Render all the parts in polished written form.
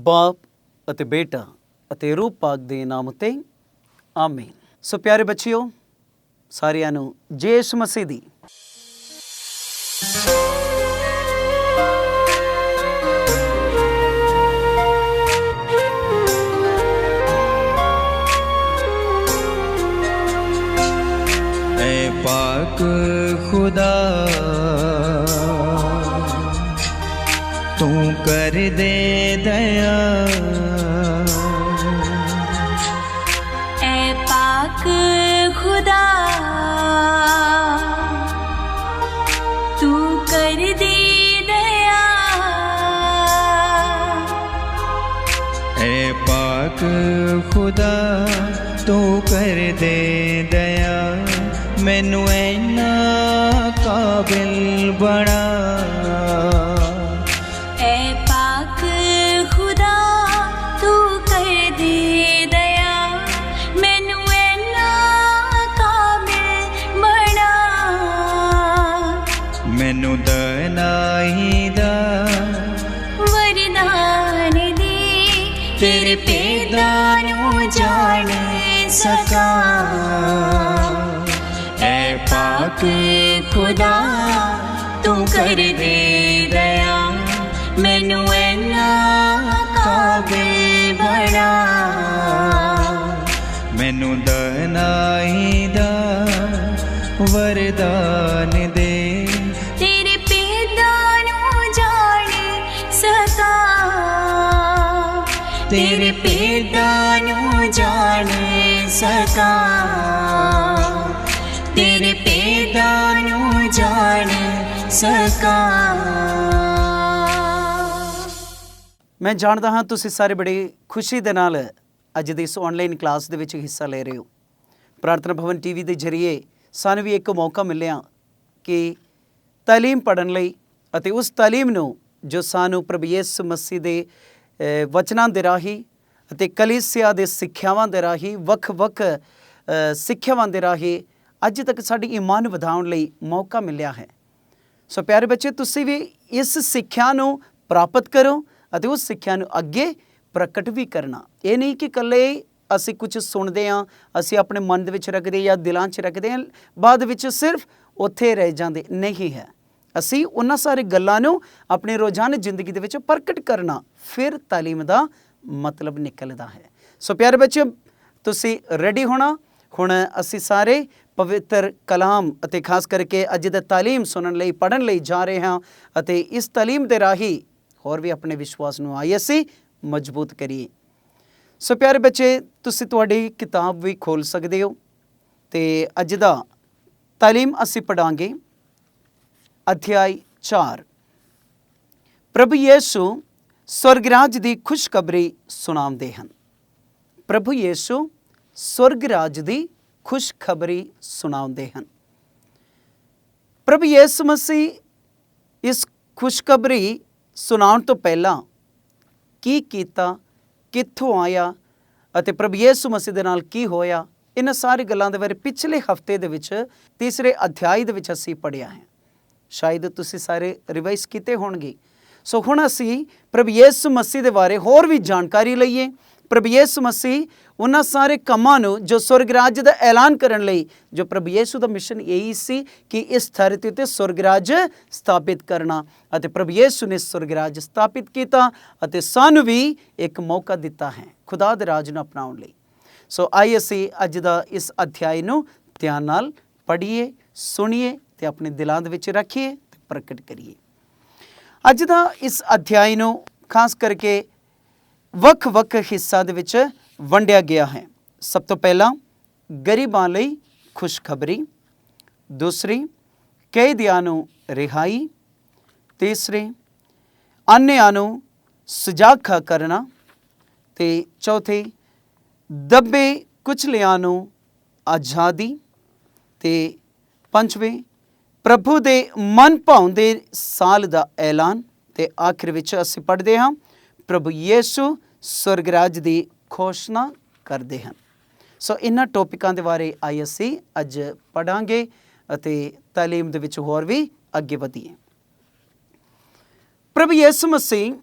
ਬਾਪ ਅਤੇ ਬੇਟਾ ਅਤੇ ਰੂਹ ਪਾਕ ਦੇ ਨਾਮ ਉਤੇ ਆਮੀਨ। ਸੋ ਪਿਆਰੇ ਬੱਚਿਓ, ਸਾਰਿਆਂ ਨੂੰ ਯਿਸੂ ਮਸੀਹ ਦੀ पाक खुदा तू कर दे दया, ऐ पाक खुदा तू कर दे दया, ऐ पाक खुदा तू कर दे दया, मैनू ऐना काबिल बना। ऐ पाक खुदा तू कर दे दया, मैनू ऐना काबिल बना। मैनू दनाई दा वरदान दे, तेरे पैदा नू जान सका। पाक खुदा तू कर दे दया, मैनू ऐना काबिल बना। मैनू दनाई दा वरदान दे, तेरे पैदा नू जान सका। तेरे पैदा नू जान सका, तेरे पैदा नू जान सका। ਮੈਂ ਜਾਣਦਾ ਹਾਂ ਤੁਸੀਂ ਸਾਰੇ ਬੜੀ ਖੁਸ਼ੀ ਦੇ ਨਾਲ ਅੱਜ ਦੀ ਇਸ ਆਨਲਾਈਨ ਕਲਾਸ ਦੇ ਵਿੱਚ ਹਿੱਸਾ ਲੈ ਰਹੇ ਹੋ। ਪ੍ਰਾਰਥਨਾ ਭਵਨ ਟੀਵੀ ਦੇ ਜ਼ਰੀਏ ਸਾਨੂੰ ਵੀ ਇੱਕ ਮੌਕਾ ਮਿਲਿਆ ਕਿ ਤਾਲੀਮ ਪੜ੍ਹਨ ਲਈ ਅਤੇ ਉਸ ਤਾਲੀਮ ਨੂੰ ਜੋ ਸਾਨੂੰ ਪ੍ਰਭੂ ਯਿਸੂ ਮਸੀਹ ਦੇ ਵਚਨਾਂ ਦੇ ਰਾਹੀਂ ਅਤੇ ਕਲੀਸਿਆ ਦੇ ਸਿੱਖਿਆਵਾਂ ਦੇ ਰਾਹੀਂ ਵੱਖ-ਵੱਖ ਸਿੱਖਿਆਵਾਂ ਦੇ ਰਾਹੀਂ ਅੱਜ ਤੱਕ ਸਾਡੀ ਈਮਾਨ ਵਧਾਉਣ ਲਈ ਮੌਕਾ ਮਿਲਿਆ ਹੈ। ਸੋ ਪਿਆਰੇ ਬੱਚੇ, ਤੁਸੀਂ ਵੀ ਇਸ ਸਿੱਖਿਆ ਨੂੰ ਪ੍ਰਾਪਤ ਕਰੋ ਅਤੇ ਉਸ ਸਿੱਖਿਆ ਨੂੰ ਅੱਗੇ ਪ੍ਰਗਟ ਵੀ ਕਰਨਾ। ਇਹ ਨਹੀਂ ਕਿ ਇਕੱਲੇ ਅਸੀਂ ਕੁਝ ਸੁਣਦੇ ਹਾਂ, ਅਸੀਂ ਆਪਣੇ ਮਨ ਦੇ ਵਿੱਚ ਰੱਖਦੇ ਜਾਂ ਦਿਲਾਂ 'ਚ ਰੱਖਦੇ ਹਾਂ, ਬਾਅਦ ਵਿੱਚ ਸਿਰਫ ਉੱਥੇ ਰਹਿ ਜਾਂਦੇ ਨਹੀਂ ਹੈ। ਅਸੀਂ ਉਹਨਾਂ ਸਾਰੇ ਗੱਲਾਂ ਨੂੰ ਆਪਣੇ ਰੋਜ਼ਾਨਾ ਜ਼ਿੰਦਗੀ ਦੇ ਵਿੱਚ ਪ੍ਰਗਟ ਕਰਨਾ, ਫਿਰ ਤਾਲੀਮ ਦਾ ਮਤਲਬ ਨਿਕਲਦਾ ਹੈ। ਸੋ ਪਿਆਰੇ ਬੱਚੇ, ਤੁਸੀਂ ਰੈਡੀ ਹੋਣਾ। ਹੁਣ ਅਸੀਂ ਸਾਰੇ ਪਵਿੱਤਰ ਕਲਾਮ ਅਤੇ ਖਾਸ ਕਰਕੇ ਅੱਜ ਦਾ ਤਾਲੀਮ ਸੁਣਨ ਲਈ ਪੜ੍ਹਨ ਲਈ ਜਾ ਰਹੇ ਹਾਂ ਅਤੇ ਇਸ ਤਾਲੀਮ ਦੇ ਰਾਹੀਂ ਹੋਰ ਵੀ ਆਪਣੇ ਵਿਸ਼ਵਾਸ ਨੂੰ ਅਸੀਂ ਮਜ਼ਬੂਤ ਕਰੀਏ। ਸੋ ਪਿਆਰੇ ਬੱਚੇ, ਤੁਸੀਂ ਤੁਹਾਡੀ ਕਿਤਾਬ ਵੀ ਖੋਲ੍ਹ ਸਕਦੇ ਹੋ ਅਤੇ ਅੱਜ ਦਾ ਤਾਲੀਮ ਅਸੀਂ ਪੜ੍ਹਾਂਗੇ ਅਧਿਆਇ 4। ਪ੍ਰਭੂ ਯਿਸੂ ਸਵਰਗ ਰਾਜ ਦੀ ਖੁਸ਼ਖਬਰੀ ਸੁਣਾਉਂਦੇ ਹਨ। ਪ੍ਰਭੂ ਯਿਸੂ ਸਵਰਗ ਰਾਜ ਦੀ ਖੁਸ਼ਖਬਰੀ ਸੁਣਾਉਂਦੇ ਹਨ। ਪ੍ਰਭੂ ਯਿਸੂ ਮਸੀਹ ਇਸ ਖੁਸ਼ਖਬਰੀ ਸੁਣਾਉਣ ਤੋਂ ਪਹਿਲਾਂ ਕੀ ਕੀਤਾ, ਕਿੱਥੋਂ ਆਇਆ ਅਤੇ ਪ੍ਰਭੂ ਯਿਸੂ ਮਸੀਹ ਦੇ ਨਾਲ ਕੀ ਹੋਇਆ, ਇਹਨਾਂ ਸਾਰੀ ਗੱਲਾਂ ਦੇ ਬਾਰੇ ਪਿਛਲੇ ਹਫ਼ਤੇ ਦੇ ਵਿੱਚ ਤੀਸਰੇ ਅਧਿਆਇ ਦੇ ਵਿੱਚ ਅਸੀਂ ਪੜ੍ਹਿਆ ਹੈ। ਸ਼ਾਇਦ ਤੁਸੀਂ ਸਾਰੇ ਰਿਵਾਈਜ਼ ਕੀਤੇ ਹੋਣਗੇ। ਸੋ ਹੁਣ ਅਸੀਂ ਪ੍ਰਭੂ ਯਿਸੂ ਮਸੀਹ ਦੇ ਬਾਰੇ ਹੋਰ ਵੀ ਜਾਣਕਾਰੀ ਲਈਏ। ਪ੍ਰਭੂ ਯਿਸੂ ਮਸੀਹ ਉਹਨਾਂ ਸਾਰੇ ਕੰਮਾਂ ਨੂੰ ਜੋ ਸਵਰਗ ਰਾਜ ਦਾ ਐਲਾਨ ਕਰਨ ਲਈ, ਜੋ ਪ੍ਰਭੂ ਯਿਸੂ ਦਾ ਮਿਸ਼ਨ ਇਹੀ ਸੀ ਕਿ ਇਸ ਧਰਤੀ ਉੱਤੇ ਸਵਰਗ ਰਾਜ ਸਥਾਪਿਤ ਕਰਨਾ, ਅਤੇ ਪ੍ਰਭੂ ਯਿਸੂ ਨੇ ਸਵਰਗ ਰਾਜ ਸਥਾਪਿਤ ਕੀਤਾ ਅਤੇ ਸਾਨੂੰ ਵੀ ਇੱਕ ਮੌਕਾ ਦਿੱਤਾ ਹੈ ਖੁਦਾ ਦੇ ਰਾਜ ਨੂੰ ਅਪਣਾਉਣ ਲਈ। ਸੋ ਆਈ ਅਸੀਂ ਅੱਜ ਦਾ ਇਸ ਅਧਿਆਇ ਨੂੰ ਧਿਆਨ ਨਾਲ ਪੜ੍ਹੀਏ, ਸੁਣੀਏ ਅਤੇ ਆਪਣੇ ਦਿਲਾਂ ਦੇ ਵਿੱਚ ਰੱਖੀਏ ਅਤੇ ਪ੍ਰਗਟ ਕਰੀਏ। ਅੱਜ ਦਾ ਇਸ ਅਧਿਆਇ ਨੂੰ ਖਾਸ ਕਰਕੇ ਵੱਖ-ਵੱਖ ਹਿੱਸਾ ਦੇ ਵਿੱਚ ਵੰਡਿਆ ਗਿਆ ਹੈ। ਸਭ ਤੋਂ ਪਹਿਲਾਂ ਗਰੀਬਾਂ ਲਈ ਖੁਸ਼ਖਬਰੀ, ਦੂਸਰੀ ਕੈਦੀਆਂ ਨੂੰ ਰਿਹਾਈ, ਤੀਸਰੀ ਅੰਨ੍ਹਿਆਂ ਨੂੰ ਸੁਜਾਖਾ ਕਰਨਾ, ਅਤੇ ਚੌਥੀ ਦੱਬੇ ਕੁਚਲਿਆਂ ਨੂੰ ਆਜ਼ਾਦੀ, ਅਤੇ ਪੰਜਵੇਂ ਪ੍ਰਭੂ ਦੇ ਮਨ ਭਾਉਂਦੇ ਸਾਲ ਦਾ ਐਲਾਨ, ਅਤੇ ਆਖਿਰ ਵਿੱਚ ਅਸੀਂ ਪੜ੍ਹਦੇ ਹਾਂ ਪ੍ਰਭੂ ਯਿਸੂ ਸਵਰਗ ਰਾਜ ਦੀ ਘੋਸ਼ਣਾ ਕਰਦੇ ਹਨ। ਸੋ ਇਹਨਾਂ ਟੌਪਿਕਾਂ ਦੇ ਬਾਰੇ ਆਈ ਅਸੀਂ ਅੱਜ ਪੜ੍ਹਾਂਗੇ ਅਤੇ ਤਾਲੀਮ ਦੇ ਵਿੱਚ ਹੋਰ ਵੀ ਅੱਗੇ ਵਧੀਏ। ਪ੍ਰਭੂ ਯਿਸੂ ਮਸੀਹ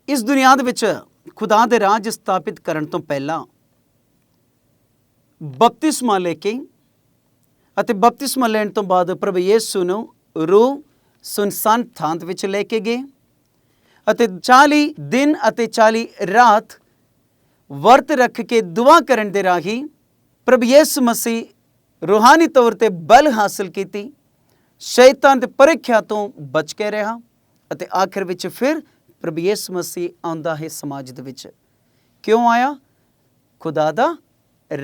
ਇਸ ਦੁਨੀਆ ਦੇ ਵਿੱਚ ਖੁਦਾ ਦੇ ਰਾਜ ਸਥਾਪਿਤ ਕਰਨ ਤੋਂ ਪਹਿਲਾਂ ਬਪਤਿਸਮਾ ਲੈ ਕੇ ਅਤੇ ਬਪਤਿਸਮਾ ਲੈਣ ਤੋਂ ਬਾਅਦ ਪ੍ਰਭੂ ਯਿਸੂ ਨੂੰ ਰੂਹ ਸੁਨਸਾਨ ਥਾਂ ਵਿੱਚ ਲੈ ਕੇ ਗਏ ਅਤੇ 40 ਦਿਨ ਅਤੇ 40 ਰਾਤ ਵਰਤ ਰੱਖ ਕੇ ਦੁਆ ਕਰਨ ਦੇ ਰਾਹੀਂ ਪ੍ਰਭੂ ਯਿਸੂ ਮਸੀਹ ਰੂਹਾਨੀ ਤੌਰ ਤੇ ਬਲ ਹਾਸਲ ਕੀਤੀ, ਸ਼ੈਤਾਨ ਦੀ ਪ੍ਰੀਖਿਆ ਤੋਂ ਬਚ ਕੇ ਰਿਹਾ ਅਤੇ ਆਖਿਰ ਵਿੱਚ ਫਿਰ ਪ੍ਰਭੂ ਯਿਸੂ ਮਸੀਹ ਆਉਂਦਾ ਹੈ ਸਮਾਜ ਦੇ ਵਿੱਚ। ਕਿਉਂ ਆਇਆ? ਖੁਦਾ ਦਾ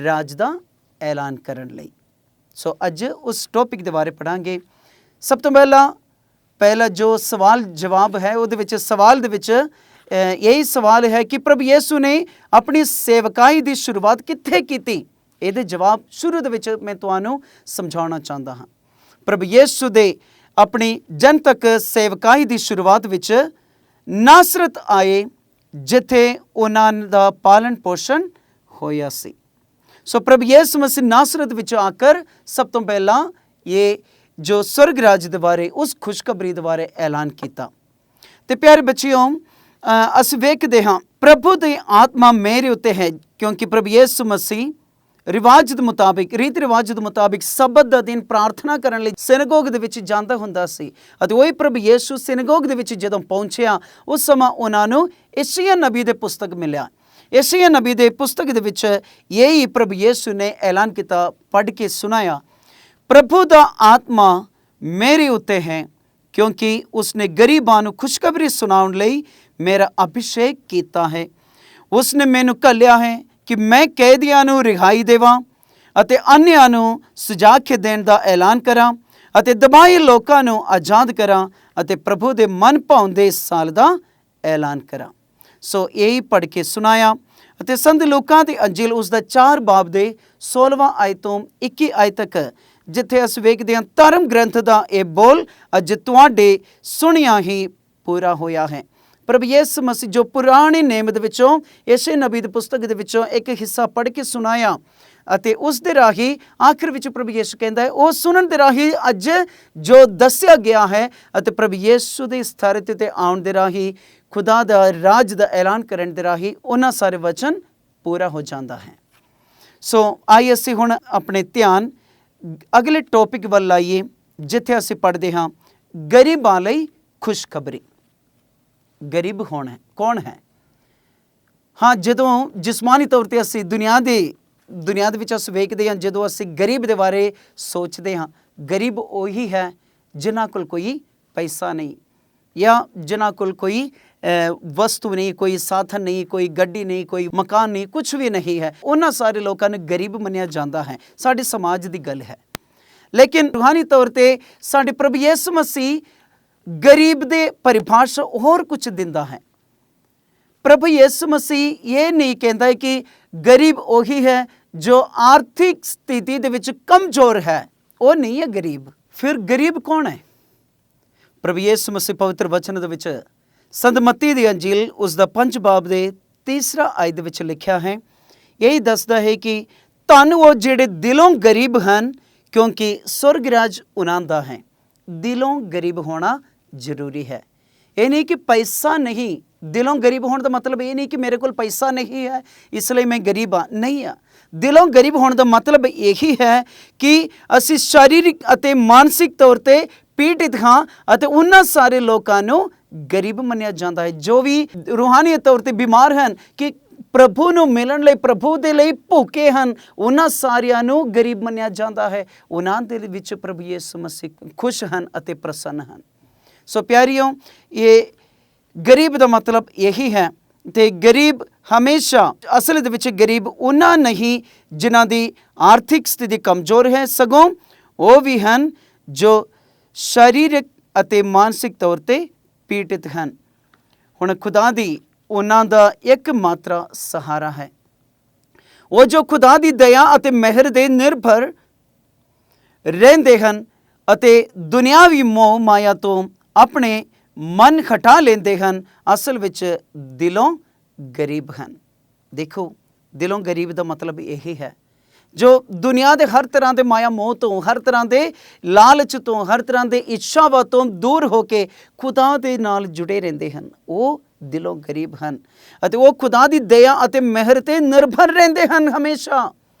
ਰਾਜ ਦਾ ਐਲਾਨ ਕਰਨ ਲਈ। ਸੋ ਅੱਜ ਉਸ ਟੌਪਿਕ ਦੇ ਬਾਰੇ ਪੜਾਂਗੇ। ਸਭ ਤੋਂ ਪਹਿਲਾ ਜੋ ਸਵਾਲ ਜਵਾਬ ਹੈ ਉਹਦੇ ਵਿੱਚ ਸਵਾਲ ਦੇ ਵਿੱਚ ਇਹੀ ਸਵਾਲ ਹੈ ਕਿ ਪ੍ਰਭੂ ਯਿਸੂ ਨੇ ਆਪਣੀ ਸੇਵਕਾਈ ਦੀ ਸ਼ੁਰੂਆਤ ਕਿੱਥੇ ਕੀਤੀ? ਇਹਦੇ ਜਵਾਬ ਸ਼ੁਰੂ ਦੇ ਵਿੱਚ ਮੈਂ ਤੁਹਾਨੂੰ ਸਮਝਾਉਣਾ ਚਾਹੁੰਦਾ ਹਾਂ। ਪ੍ਰਭੂ ਯਿਸੂ ਦੇ ਆਪਣੀ ਜਨਤਕ ਸੇਵਕਾਈ ਦੀ ਸ਼ੁਰੂਆਤ ਵਿੱਚ ਨਾਸਰਤ ਆਏ, ਜਿੱਥੇ ਉਹਨਾਂ ਦਾ ਪਾਲਣ ਪੋਸ਼ਣ ਹੋਇਆ ਸੀ। ਸੋ ਪ੍ਰਭੂ ਯਿਸੂ ਮਸੀਹ ਨਾਸਰਤ ਵਿੱਚ ਆकर ਸਭ ਤੋਂ ਪਹਿਲਾਂ ਇਹ ਜੋ स्वर्ग ਰਾਜ ਦੇ ਬਾਰੇ, ਉਸ ਖੁਸ਼ਖਬਰੀ ਦੇ ਬਾਰੇ ਐਲਾਨ ਕੀਤਾ। ਤੇ ਪਿਆਰੇ ਬੱਚਿਓ, ਅਸੀਂ ਵੇਖਦੇ ਹਾਂ ਪ੍ਰਭੂ ਦੀ ਆਤਮਾ ਮੇਰੇ ਉੱਤੇ ਹੈ, ਕਿਉਂਕਿ ਪ੍ਰਭੂ ਯਿਸੂ ਮਸੀਹ ਰਿਵਾਜ ਦੇ ਮੁਤਾਬਿਕ, ਰੀਤ ਰਿਵਾਜ ਦੇ ਮੁਤਾਬਿਕ ਸਬਤ ਦਾ ਦਿਨ ਪ੍ਰਾਰਥਨਾ ਕਰਨ ਲਈ ਸਿਨਗੋਗ ਦੇ ਵਿੱਚ ਜਾਂਦਾ ਹੁੰਦਾ ਸੀ। ਅਤੇ ਉਹੀ ਪ੍ਰਭੂ ਯਿਸੂ ਸਿਨਗੋਗ ਦੇ ਵਿੱਚ ਜਦੋਂ ਪਹੁੰਚਿਆ, ਉਸ ਸਮਾਂ ਉਹਨਾਂ ਨੂੰ ਯਸ਼ਯਾਹ ਨਬੀ ਦੇ ਪੁਸਤਕ ਮਿਲਿਆ। ਯਸ਼ਯਾਹ ਨਬੀ ਦੇ ਪੁਸਤਕ ਦੇ ਵਿੱਚ ਇਹੀ ਪ੍ਰਭੂ ਯਿਸੂ ਨੇ ਐਲਾਨ ਕੀਤਾ, ਪੜ੍ਹ ਕੇ ਸੁਣਾਇਆ, ਪ੍ਰਭੂ ਦਾ ਆਤਮਾ ਮੇਰੇ ਉੱਤੇ ਹੈ, ਕਿਉਂਕਿ ਉਸਨੇ ਗਰੀਬਾਂ ਨੂੰ ਖੁਸ਼ਖਬਰੀ ਸੁਣਾਉਣ ਲਈ ਮੇਰਾ ਅਭਿਸ਼ੇਕ ਕੀਤਾ ਹੈ। ਉਸਨੇ ਮੈਨੂੰ ਘੱਲਿਆ ਹੈ ਕਿ ਮੈਂ ਕੈਦੀਆਂ ਨੂੰ ਰਿਹਾਈ ਦੇਵਾਂ ਅਤੇ ਅੰਨ੍ਹਿਆਂ ਨੂੰ ਸੁਜਾ ਕੇ ਦੇਣ ਦਾ ਐਲਾਨ ਕਰਾਂ ਅਤੇ ਦਬਾਏ ਲੋਕਾਂ ਨੂੰ ਆਜ਼ਾਦ ਕਰਾਂ ਅਤੇ ਪ੍ਰਭੂ ਦੇ ਮਨ ਭਾਉਂਦੇ ਸਾਲ ਦਾ ਐਲਾਨ ਕਰਾਂ। ਸੋ ਇਹੀ ਪੜ੍ਹ ਕੇ ਸੁਣਾਇਆ ਅਤੇ ਸੰਤ ਲੂਕਾ ਦੀ ਅੰਜੀਲ ਉਸ ਦਾ 4 ਬਾਬ ਦੇ 16ਵਾਂ ਆਇਤ ਤੋਂ 21 ਆਇਤ ਤੱਕ, ਜਿੱਥੇ ਅਸੀਂ ਵੇਖਦੇ ਹਾਂ ਧਰਮ ਗ੍ਰੰਥ ਦਾ ਇਹ ਬੋਲ ਅੱਜ ਤੁਹਾਡੇ ਸੁਣਿਆ ਹੀ ਪੂਰਾ ਹੋਇਆ ਹੈ। ਪ੍ਰਭੂ ਯਿਸੂ ਮਸੀਹ ਜੋ ਪੁਰਾਣੇ ਨੇਮ ਦੇ ਵਿੱਚੋਂ ਯਸ਼ਯਾਹ ਨਬੀ ਦੀ ਪੁਸਤਕ ਦੇ ਵਿੱਚੋਂ ਇੱਕ ਹਿੱਸਾ ਪੜ੍ਹ ਕੇ ਸੁਣਾਇਆ ਅਤੇ ਉਸ ਦੇ ਰਾਹੀਂ ਆਖਿਰ ਵਿੱਚ ਪ੍ਰਭੂ ਯਿਸੂ ਕਹਿੰਦਾ ਹੈ, ਉਹ ਸੁਣਨ ਦੇ ਰਾਹੀਂ ਅੱਜ ਜੋ ਦੱਸਿਆ ਗਿਆ ਹੈ ਅਤੇ ਪ੍ਰਭੂ ਯਿਸੂ ਦੇ ਸਥਾਰਿਤ ਤੇ ਆਉਣ ਦੇ ਰਾਹੀਂ ਖੁਦਾ ਦਾ ਰਾਜ ਦਾ ਐਲਾਨ ਕਰਨ ਦੇ ਰਾਹੀਂ ਉਹਨਾਂ ਸਾਰੇ ਵਚਨ ਪੂਰਾ ਹੋ ਜਾਂਦਾ ਹੈ। ਸੋ ਆਈ ਅਸੀਂ ਹੁਣ ਆਪਣੇ ਧਿਆਨ ਅਗਲੇ ਟੌਪਿਕ ਵੱਲ ਲਾਈਏ, ਜਿੱਥੇ ਅਸੀਂ ਪੜ੍ਹਦੇ ਹਾਂ ਗਰੀਬਾਂ ਲਈ ਖੁਸ਼ਖਬਰੀ। ਗਰੀਬ ਕੌਣ ਹੈ? ਹਾਂ, ਜਦੋਂ ਜਿਸਮਾਨੀ ਤੌਰ ਤੇ ਅਸੀਂ ਦੁਨੀਆ ਦੇ ਵਿੱਚ ਅਸੀਂ ਵੇਖਦੇ ਹਾਂ, ਜਦੋਂ ਅਸੀਂ ਗਰੀਬ ਦੇ ਬਾਰੇ ਸੋਚਦੇ ਹਾਂ, ਗਰੀਬ ਉਹੀ ਹੈ ਜਿਨ੍ਹਾਂ ਕੋਲ ਕੋਈ ਪੈਸਾ ਨਹੀਂ, ਜਾਂ ਜਿਨ੍ਹਾਂ ਕੋਲ ਕੋਈ ਵਸਤੂ ਨਹੀਂ, ਕੋਈ ਸਾਧਨ ਨਹੀਂ, ਕੋਈ ਗੱਡੀ ਨਹੀਂ, ਕੋਈ ਮਕਾਨ ਨਹੀਂ, ਕੁਝ ਵੀ ਨਹੀਂ ਹੈ। ਉਹਨਾਂ ਸਾਰੇ ਲੋਕਾਂ ਨੂੰ ਗਰੀਬ ਮੰਨਿਆ ਜਾਂਦਾ ਹੈ। ਸਾਡੇ ਸਮਾਜ ਦੀ ਗੱਲ ਹੈ। ਲੇਕਿਨ ਰੂਹਾਨੀ ਤੌਰ ਤੇ ਸਾਡੇ ਪ੍ਰਭੂ ਯਿਸੂ ਮਸੀਹ ਗਰੀਬ ਦੇ ਪਰਿਭਾਸ਼ਾ ਹੋਰ ਕੁਝ ਦਿੰਦਾ ਹੈ। ਪ੍ਰਭੂ ਯਿਸੂ ਮਸੀਹ ਇਹ ਨਹੀਂ ਕਹਿੰਦਾ ਕਿ ਗਰੀਬ ਉਹੀ ਹੈ ਜੋ ਆਰਥਿਕ ਸਥਿਤੀ ਦੇ ਵਿੱਚ ਕਮਜ਼ੋਰ ਹੈ, ਉਹ ਨਹੀਂ ਹੈ ਗਰੀਬ। ਫਿਰ ਗਰੀਬ ਕੌਣ ਹੈ? ਪ੍ਰਭੂ ਯਿਸੂ ਮਸੀਹ ਪਵਿੱਤਰ ਵਚਨ ਦੇ ਵਿੱਚ ਸੰਤ ਮੱਤੀ ਦੀ ਅੰਜੀਲ ਉਸ ਦਾ 5 ਬਾਬ ਦੇ 3 ਆਇਤ ਵਿੱਚ ਲਿਖਿਆ ਹੈ, ਇਹੀ ਦੱਸਦਾ ਹੈ ਕਿ ਧੰਨ ਉਹ ਜਿਹੜੇ ਦਿਲੋਂ ਗਰੀਬ ਹਨ, ਕਿਉਂਕਿ स्वर्ग ਰਾਜ ਉਹਨਾਂ ਦਾ ਹੈ। ਦਿਲੋਂ ਗਰੀਬ ਹੋਣਾ ਜ਼ਰੂਰੀ ਹੈ। ਇਹ ਨਹੀਂ ਕਿ ਪੈਸਾ ਨਹੀਂ, ਦਿਲੋਂ ਗਰੀਬ ਹੋਣ ਦਾ ਮਤਲਬ ਇਹ ਨਹੀਂ ਕਿ ਮੇਰੇ ਕੋਲ ਪੈਸਾ ਨਹੀਂ ਹੈ ਇਸ ਲਈ ਮੈਂ ਗਰੀਬ ਹਾਂ, ਨਹੀਂ ਆ। ਦਿਲੋਂ ਗਰੀਬ ਹੋਣ ਦਾ ਮਤਲਬ ਇਹੀ ਹੈ ਕਿ ਅਸੀਂ ਸਰੀਰਕ ਅਤੇ ਮਾਨਸਿਕ ਤੌਰ ਤੇ ਪੀੜਿਤ ਹਾਂ ਅਤੇ ਉਹਨਾਂ ਸਾਰੇ ਲੋਕਾਂ ਨੂੰ ਗਰੀਬ ਮੰਨਿਆ ਜਾਂਦਾ ਹੈ ਜੋ ਵੀ ਰੂਹਾਨੀ ਤੌਰ ਤੇ ਬਿਮਾਰ ਹਨ, ਕਿ ਪ੍ਰਭੂ ਨੂੰ ਮਿਲਣ ਲਈ, ਪ੍ਰਭੂ ਦੇ ਲਈ ਭੁੱਖੇ ਹਨ, ਉਹਨਾਂ ਸਾਰਿਆਂ ਨੂੰ ਗਰੀਬ ਮੰਨਿਆ ਜਾਂਦਾ ਹੈ। ਉਹਨਾਂ ਦੇ ਵਿੱਚ ਪ੍ਰਭੂ ਯਿਸੂ ਮਸੀਹ ਖੁਸ਼ ਹਨ ਅਤੇ ਪ੍ਰਸੰਨ ਹਨ। ਸੋ ਪਿਆਰਿਓ, ਇਹ ਗਰੀਬ ਦਾ ਮਤਲਬ ਇਹੀ ਹੈ। ਤੇ ਗਰੀਬ ਹਮੇਸ਼ਾ ਅਸਲ ਦੇ ਵਿੱਚ ਗਰੀਬ ਉਹਨਾਂ ਨਹੀਂ ਜਿਨ੍ਹਾਂ ਦੀ ਆਰਥਿਕ ਸਥਿਤੀ ਕਮਜ਼ੋਰ ਹੈ, ਸਗੋਂ ਉਹ ਵੀ ਹਨ ਜੋ ਸਰੀਰਕ ਅਤੇ ਮਾਨਸਿਕ ਤੌਰ ਤੇ ਪੀੜਿਤ ਹਨ। ਹੁਣ ਖੁਦਾ ਦੀ ਉਹਨਾਂ ਦਾ ਇੱਕ ਮਾਤਰਾ ਸਹਾਰਾ ਹੈ, ਉਹ ਜੋ ਖੁਦਾ ਦੀ ਦਇਆ ਅਤੇ ਮਿਹਰ ਦੇ ਨਿਰਭਰ ਰਹਿੰਦੇ ਹਨ ਅਤੇ ਦੁਨਿਆਵੀ ਮੋਹ ਮਾਇਆ ਤੋਂ ਆਪਣੇ ਮਨ ਹਟਾ ਲੈਂਦੇ ਹਨ, ਅਸਲ ਵਿੱਚ ਦਿਲੋਂ ਗਰੀਬ ਹਨ। ਦੇਖੋ, ਦਿਲੋਂ ਗਰੀਬ ਦਾ ਮਤਲਬ ਇਹੀ ਹੈ ਜੋ ਦੁਨੀਆ ਦੇ ਹਰ ਤਰ੍ਹਾਂ ਦੇ ਮਾਇਆ ਮੋਹ ਤੋਂ, ਹਰ ਤਰ੍ਹਾਂ ਦੇ ਲਾਲਚ ਤੋਂ, ਹਰ ਤਰ੍ਹਾਂ ਦੇ ਇੱਛਾਵਾਂ ਤੋਂ ਦੂਰ ਹੋ ਕੇ ਖੁਦਾ ਦੇ ਨਾਲ ਜੁੜੇ ਰਹਿੰਦੇ ਹਨ, ਉਹ ਦਿਲੋਂ ਗਰੀਬ ਹਨ ਅਤੇ ਉਹ ਖੁਦਾ ਦੀ ਦਇਆ ਅਤੇ ਮਿਹਰ ਤੇ ਨਿਰਭਰ ਰਹਿੰਦੇ ਹਨ ਹਮੇਸ਼ਾ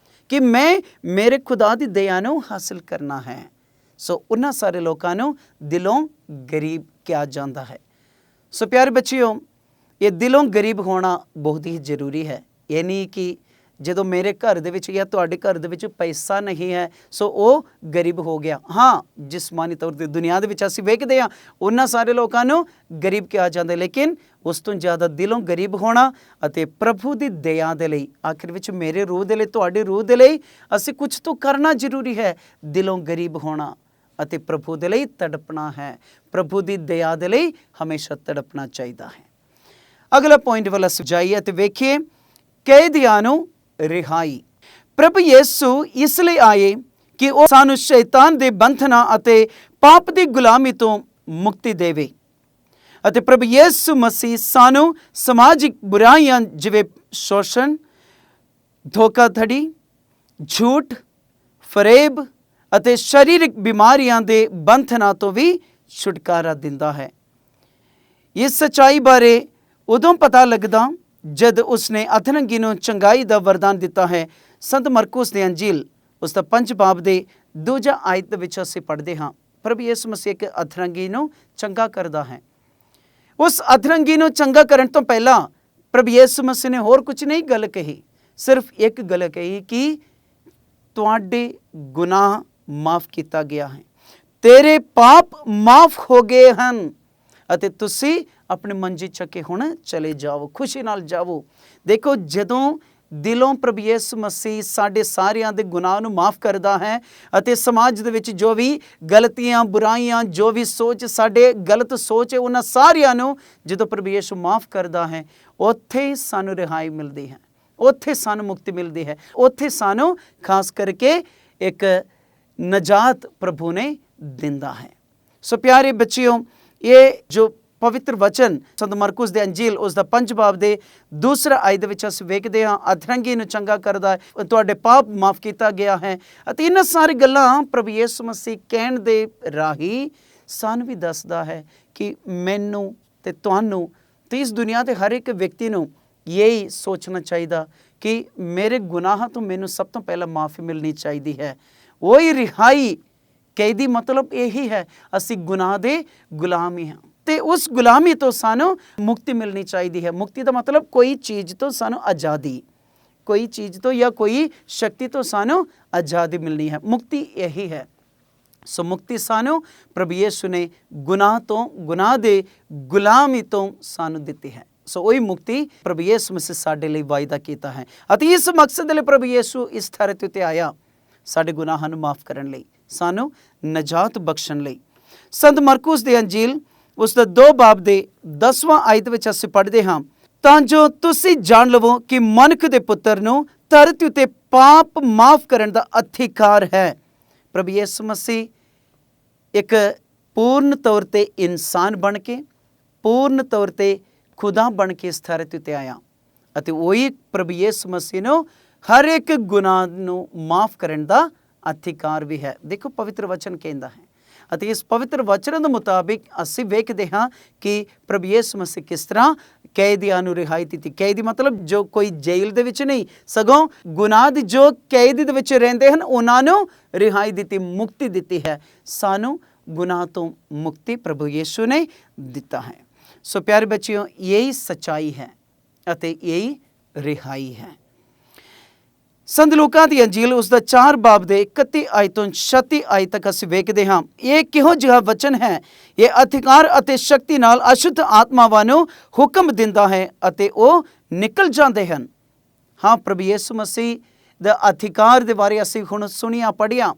ਕਿ ਮੈਂ ਮੇਰੇ ਖੁਦਾ ਦੀ ਦਇਆ ਨੂੰ ਹਾਸਲ ਕਰਨਾ ਹੈ। ਸੋ ਉਹਨਾਂ ਸਾਰੇ ਲੋਕਾਂ ਨੂੰ ਦਿਲੋਂ ਗਰੀਬ ਕਿਹਾ ਜਾਂਦਾ ਹੈ। ਸੋ ਪਿਆਰੇ ਬੱਚਿਓ, ਇਹ ਦਿਲੋਂ ਗਰੀਬ ਹੋਣਾ ਬਹੁਤ ਹੀ ਜ਼ਰੂਰੀ ਹੈ। ਇਹ ਨਹੀਂ ਕਿ ਜਦੋਂ ਮੇਰੇ ਘਰ ਦੇ ਵਿੱਚ ਜਾਂ ਤੁਹਾਡੇ ਘਰ ਦੇ ਵਿੱਚ ਪੈਸਾ ਨਹੀਂ ਹੈ ਸੋ ਉਹ ਗਰੀਬ ਹੋ ਗਿਆ। ਹਾਂ, ਜਿਸਮਾਨੀ ਤੌਰ 'ਤੇ ਦੁਨੀਆ ਦੇ ਵਿੱਚ ਅਸੀਂ ਵੇਖਦੇ ਹਾਂ ਉਹਨਾਂ ਸਾਰੇ ਲੋਕਾਂ ਨੂੰ ਗਰੀਬ ਕਿਹਾ ਜਾਂਦਾ, ਲੇਕਿਨ ਉਸ ਤੋਂ ਜ਼ਿਆਦਾ ਦਿਲੋਂ ਗਰੀਬ ਹੋਣਾ ਅਤੇ ਪ੍ਰਭੂ ਦੀ ਦਇਆ ਦੇ ਲਈ, ਆਖਿਰ ਵਿੱਚ ਮੇਰੇ ਰੂਹ ਦੇ ਲਈ, ਤੁਹਾਡੇ ਰੂਹ ਦੇ ਲਈ ਅਸੀਂ ਕੁਝ ਤੋਂ ਕਰਨਾ ਜ਼ਰੂਰੀ ਹੈ। ਦਿਲੋਂ ਗਰੀਬ ਹੋਣਾ ਅਤੇ ਪ੍ਰਭੂ ਦੇ ਲਈ ਤੜਪਣਾ ਹੈ। ਪ੍ਰਭੂ ਦੀ ਦਇਆ ਦੇ ਲਈ ਹਮੇਸ਼ਾ ਤੜਪਣਾ ਚਾਹੀਦਾ ਹੈ। ਅਗਲਾ ਪੁਆਇੰਟ ਵੱਲ ਅਸੀਂ ਜਾਈਏ ਅਤੇ ਵੇਖੀਏ ਕੈਦੀਆਂ ਨੂੰ ਰਿਹਾਈ। ਪ੍ਰਭੂ ਯਿਸੂ ਇਸ ਲਈ ਆਏ ਕਿ ਉਹ ਸਾਨੂੰ ਸ਼ੈਤਾਨ ਦੇ ਬੰਧਨਾਂ ਅਤੇ ਪਾਪ ਦੀ ਗੁਲਾਮੀ ਤੋਂ ਮੁਕਤੀ ਦੇਵੇ ਅਤੇ ਪ੍ਰਭੂ ਯਿਸੂ ਮਸੀਹ ਸਾਨੂੰ ਸਮਾਜਿਕ ਬੁਰਾਈਆਂ ਜਿਵੇਂ ਸ਼ੋਸ਼ਣ, ਧੋਖਾਧੜੀ, ਝੂਠ, ਫਰੇਬ ਅਤੇ ਸਰੀਰਕ ਬਿਮਾਰੀਆਂ ਦੇ ਬੰਧਨਾਂ ਤੋਂ ਵੀ ਛੁਟਕਾਰਾ ਦਿੰਦਾ ਹੈ। ਇਸ ਸੱਚਾਈ ਬਾਰੇ ਉਦੋਂ ਪਤਾ ਲੱਗਦਾ ਜਦ ਉਸਨੇ ਅਧਰੰਗੀ ਨੂੰ ਚੰਗਾਈ ਦਾ ਵਰਦਾਨ ਦਿੱਤਾ ਹੈ। ਸੰਤ ਮਰਕੁਸ ਦੀ ਅੰਜੀਲ ਉਸ ਦਾ 5 ਬਾਬ ਦੇ 2 ਆਇਤ ਵਿੱਚ ਅਸੀਂ ਪੜ੍ਹਦੇ ਹਾਂ, ਪ੍ਰਭੂ ਯਿਸੂ ਮਸੀਹ ਇੱਕ ਅਧਰੰਗੀ ਨੂੰ ਚੰਗਾ ਕਰਦਾ ਹੈ। ਉਸ ਅਧਰੰਗੀ ਨੂੰ ਚੰਗਾ ਕਰਨ ਤੋਂ ਪਹਿਲਾਂ ਪ੍ਰਭੂ ਯਿਸੂ ਮਸੀਹ ਨੇ ਹੋਰ ਕੁਝ ਨਹੀਂ ਗੱਲ ਕਹੀ, ਸਿਰਫ ਇੱਕ ਗੱਲ ਕਹੀ ਕਿ ਤੁਹਾਡੇ ਗੁਨਾਹ ਮਾਫ ਕੀਤਾ ਗਿਆ ਹੈ, ਤੇਰੇ ਪਾਪ ਮਾਫ ਹੋ ਗਏ ਹਨ ਅਤੇ ਤੁਸੀਂ ਆਪਣੇ ਮੰਜੀ ਚੱਕੇ ਹੁਣ ਚਲੇ ਜਾਓ, ਖੁਸ਼ੀ ਨਾਲ ਜਾਓ। ਦੇਖੋ, ਜਦੋਂ ਦਿਲੋਂ ਪ੍ਰਭੂ ਯਿਸੂ ਮਸੀਹ ਸਾਡੇ ਸਾਰਿਆਂ ਦੇ ਗੁਨਾਹ ਨੂੰ ਮਾਫ ਕਰਦਾ ਹੈ ਅਤੇ ਸਮਾਜ ਦੇ ਵਿੱਚ ਜੋ ਵੀ ਗਲਤੀਆਂ, ਬੁਰਾਈਆਂ, ਜੋ ਵੀ ਸੋਚ, ਸਾਡੇ ਗਲਤ ਸੋਚ ਹੈ, ਉਹਨਾਂ ਸਾਰਿਆਂ ਨੂੰ ਜਦੋਂ ਪ੍ਰਭੂ ਯਿਸੂ ਮਾਫ ਕਰਦਾ ਹੈ, ਉੱਥੇ ਸਾਨੂੰ ਰਿਹਾਈ ਮਿਲਦੀ ਹੈ, ਉੱਥੇ ਸਾਨੂੰ ਮੁਕਤੀ ਮਿਲਦੀ ਹੈ, ਉੱਥੇ ਸਾਨੂੰ ਖਾਸ ਕਰਕੇ ਇੱਕ ਨਜਾਤ ਪ੍ਰਭੂ ਨੇ ਦਿੰਦਾ ਹੈ। ਸੋ ਪਿਆਰੇ ਬੱਚਿਓ, ਇਹ ਜੋ ਪਵਿੱਤਰ ਵਚਨ ਸੰਤ ਮਰਕੁਸ ਦੇ ਅੰਜੀਲ ਉਸ ਦਾ 5 ਬਾਬ ਦੇ 2 ਆਇਤ ਵਿੱਚ ਅਸੀਂ ਵੇਖਦੇ ਹਾਂ, ਅਧਰੰਗੀ ਨੂੰ ਚੰਗਾ ਕਰਦਾ ਹੈ, ਤੁਹਾਡੇ ਪਾਪ ਮਾਫ ਕੀਤਾ ਗਿਆ ਹੈ ਅਤੇ ਇਹਨਾਂ ਸਾਰੀ ਗੱਲਾਂ ਪ੍ਰਭੂ ਯਿਸੂ ਮਸੀਹ ਕਹਿਣ ਦੇ ਰਾਹੀਂ ਸਾਨੂੰ ਵੀ ਦੱਸਦਾ ਹੈ ਕਿ ਮੈਨੂੰ ਤੇ ਤੁਹਾਨੂੰ ਤੇ ਇਸ ਦੁਨੀਆ ਦੇ ਹਰ ਇੱਕ ਵਿਅਕਤੀ ਨੂੰ ਇਹੀ ਸੋਚਣਾ ਚਾਹੀਦਾ ਕਿ ਮੇਰੇ ਗੁਨਾਹਾਂ ਤੋਂ ਮੈਨੂੰ ਸਭ ਤੋਂ ਪਹਿਲਾਂ ਮਾਫੀ ਮਿਲਣੀ ਚਾਹੀਦੀ ਹੈ। ਉਹੀ ਰਿਹਾਈ, ਕੈਦੀ ਮਤਲਬ ਇਹੀ ਹੈ, ਅਸੀਂ ਗੁਨਾਹ ਦੇ ਗੁਲਾਮ ਹੀ ਹਾਂ ਤੇ ਉਸ ਗੁਲਾਮੀ ਤੋਂ ਸਾਨੂੰ ਮੁਕਤੀ ਮਿਲਣੀ ਚਾਹੀਦੀ ਹੈ। ਮੁਕਤੀ ਦਾ ਮਤਲਬ ਕੋਈ ਚੀਜ਼ ਤੋਂ ਸਾਨੂੰ ਆਜ਼ਾਦੀ, ਕੋਈ ਚੀਜ਼ ਤੋਂ ਜਾਂ ਕੋਈ ਸ਼ਕਤੀ ਤੋਂ ਸਾਨੂੰ ਆਜ਼ਾਦੀ ਮਿਲਣੀ ਹੈ। ਮੁਕਤੀ ਇਹੀ ਹੈ। ਸੋ ਮੁਕਤੀ ਸਾਨੂੰ ਪ੍ਰਭੂ ਯਿਸੂ ਨੇ ਗੁਨਾਹ ਤੋਂ, ਗੁਨਾਹ ਦੇ ਗੁਲਾਮੀ ਤੋਂ ਸਾਨੂੰ ਦਿੱਤੀ ਹੈ। ਸੋ ਉਹੀ ਮੁਕਤੀ ਪ੍ਰਭੂ ਯਿਸੂ ਮਸੀਹ ਸਾਡੇ ਲਈ ਵਾਅਦਾ ਕੀਤਾ ਹੈ ਅਤੇ ਇਸ ਮਕਸਦ ਲਈ ਪ੍ਰਭੂ ਯਿਸੂ ਇਸ ਧਰਤੀ ਉੱਤੇ ਆਇਆ, ਸਾਡੇ ਗੁਨਾਹਾਂ ਨੂੰ ਮਾਫ ਕਰਨ ਲਈ, ਸਾਨੂੰ ਨਜਾਤ ਬਖਸ਼ਣ ਲਈ। ਸੰਤ ਮਰਕੁਸ ਦੀ ਅੰਜੀਲ ਉਸ ਦਾ 2 ਬਾਬ ਦੇ 10 ਆਇਤ ਵਿੱਚ ਅਸੀਂ ਪੜ੍ਹਦੇ ਹਾਂ, ਤਾਂ ਜੋ ਤੁਸੀਂ ਜਾਣ ਲਵੋ ਕਿ ਮਨੁੱਖ ਦੇ ਪੁੱਤਰ ਨੂੰ ਧਰਤੀ ਉੱਤੇ ਪਾਪ ਮਾਫ ਕਰਨ ਦਾ ਅਧਿਕਾਰ ਹੈ। ਪ੍ਰਭੂ ਯਿਸੂ ਮਸੀਹ ਇੱਕ ਪੂਰਨ ਤੌਰ ਤੇ ਇਨਸਾਨ ਬਣ ਕੇ, ਪੂਰਨ ਤੌਰ ਤੇ ਖੁਦਾ ਬਣ ਕੇ ਇਸ ਧਰਤੀ ਉੱਤੇ ਆਇਆ ਅਤੇ ਉਹੀ ਪ੍ਰਭੂ ਯਿਸੂ ਮਸੀਹ ਨੂੰ ਹਰ ਇੱਕ ਗੁਨਾਹ ਨੂੰ ਮਾਫ ਕਰਨ ਦਾ ਅਧਿਕਾਰ ਵੀ ਹੈ। ਦੇਖੋ, ਪਵਿੱਤਰ ਵਚਨ ਕਹਿੰਦਾ ਹੈ ਅਤੇ ਇਸ ਪਵਿੱਤਰ ਵਚਨ ਦੇ ਮੁਤਾਬਿਕ ਅਸੀਂ ਵੇਖਦੇ ਹਾਂ ਕਿ ਪ੍ਰਭੂ ਯਿਸੂ ਮਸੀਹ ਕਿਸ ਤਰ੍ਹਾਂ ਕੈਦੀਆਂ ਨੂੰ ਰਿਹਾਈ ਦਿੱਤੀ। ਕੈਦੀ ਮਤਲਬ ਜੋ ਕੋਈ ਜੇਲ੍ਹ ਦੇ ਵਿੱਚ ਨਹੀਂ, ਸਗੋਂ ਗੁਨਾਹ ਦੀ ਜੋ ਕੈਦ ਦੇ ਵਿੱਚ ਰਹਿੰਦੇ ਹਨ ਉਹਨਾਂ ਨੂੰ ਰਿਹਾਈ ਦਿੱਤੀ, ਮੁਕਤੀ ਦਿੱਤੀ ਹੈ। ਸਾਨੂੰ ਗੁਨਾਹ ਤੋਂ ਮੁਕਤੀ ਪ੍ਰਭੂ ਯਿਸੂ ਨੇ ਦਿੱਤਾ ਹੈ। ਸੋ ਪਿਆਰੇ ਬੱਚਿਓ, ਯਹੀ ਸੱਚਾਈ ਹੈ ਅਤੇ ਯਹੀ ਰਿਹਾਈ ਹੈ। ਸੰਤ ਲੂਕਾ ਦੀ ਅੰਜੀਲ ਉਸ ਦਾ 4 ਬਾਬ ਦੇ 31 ਆਇਤ ਤੋਂ 36 ਆਇਤ ਤੱਕ ਅਸੀਂ ਵੇਖਦੇ ਹਾਂ। ਇਹ ਕਿਹੋ ਜਿਹਾ ਵਚਨ ਹੈ, ਇਹ ਅਧਿਕਾਰ ਅਤੇ ਸ਼ਕਤੀ ਨਾਲ ਅਸ਼ੁੱਧ ਆਤਮਾਵਾਂ ਨੂੰ ਹੁਕਮ ਦਿੰਦਾ ਹੈ ਅਤੇ ਉਹ ਨਿਕਲ ਜਾਂਦੇ ਹਨ। ਹਾਂ, ਪ੍ਰਭੂ ਯਿਸੂ ਮਸੀਹ ਦਾ ਅਧਿਕਾਰ ਦੇ ਬਾਰੇ ਅਸੀਂ ਹੁਣ ਸੁਣਿਆ, ਪੜ੍ਹਿਆ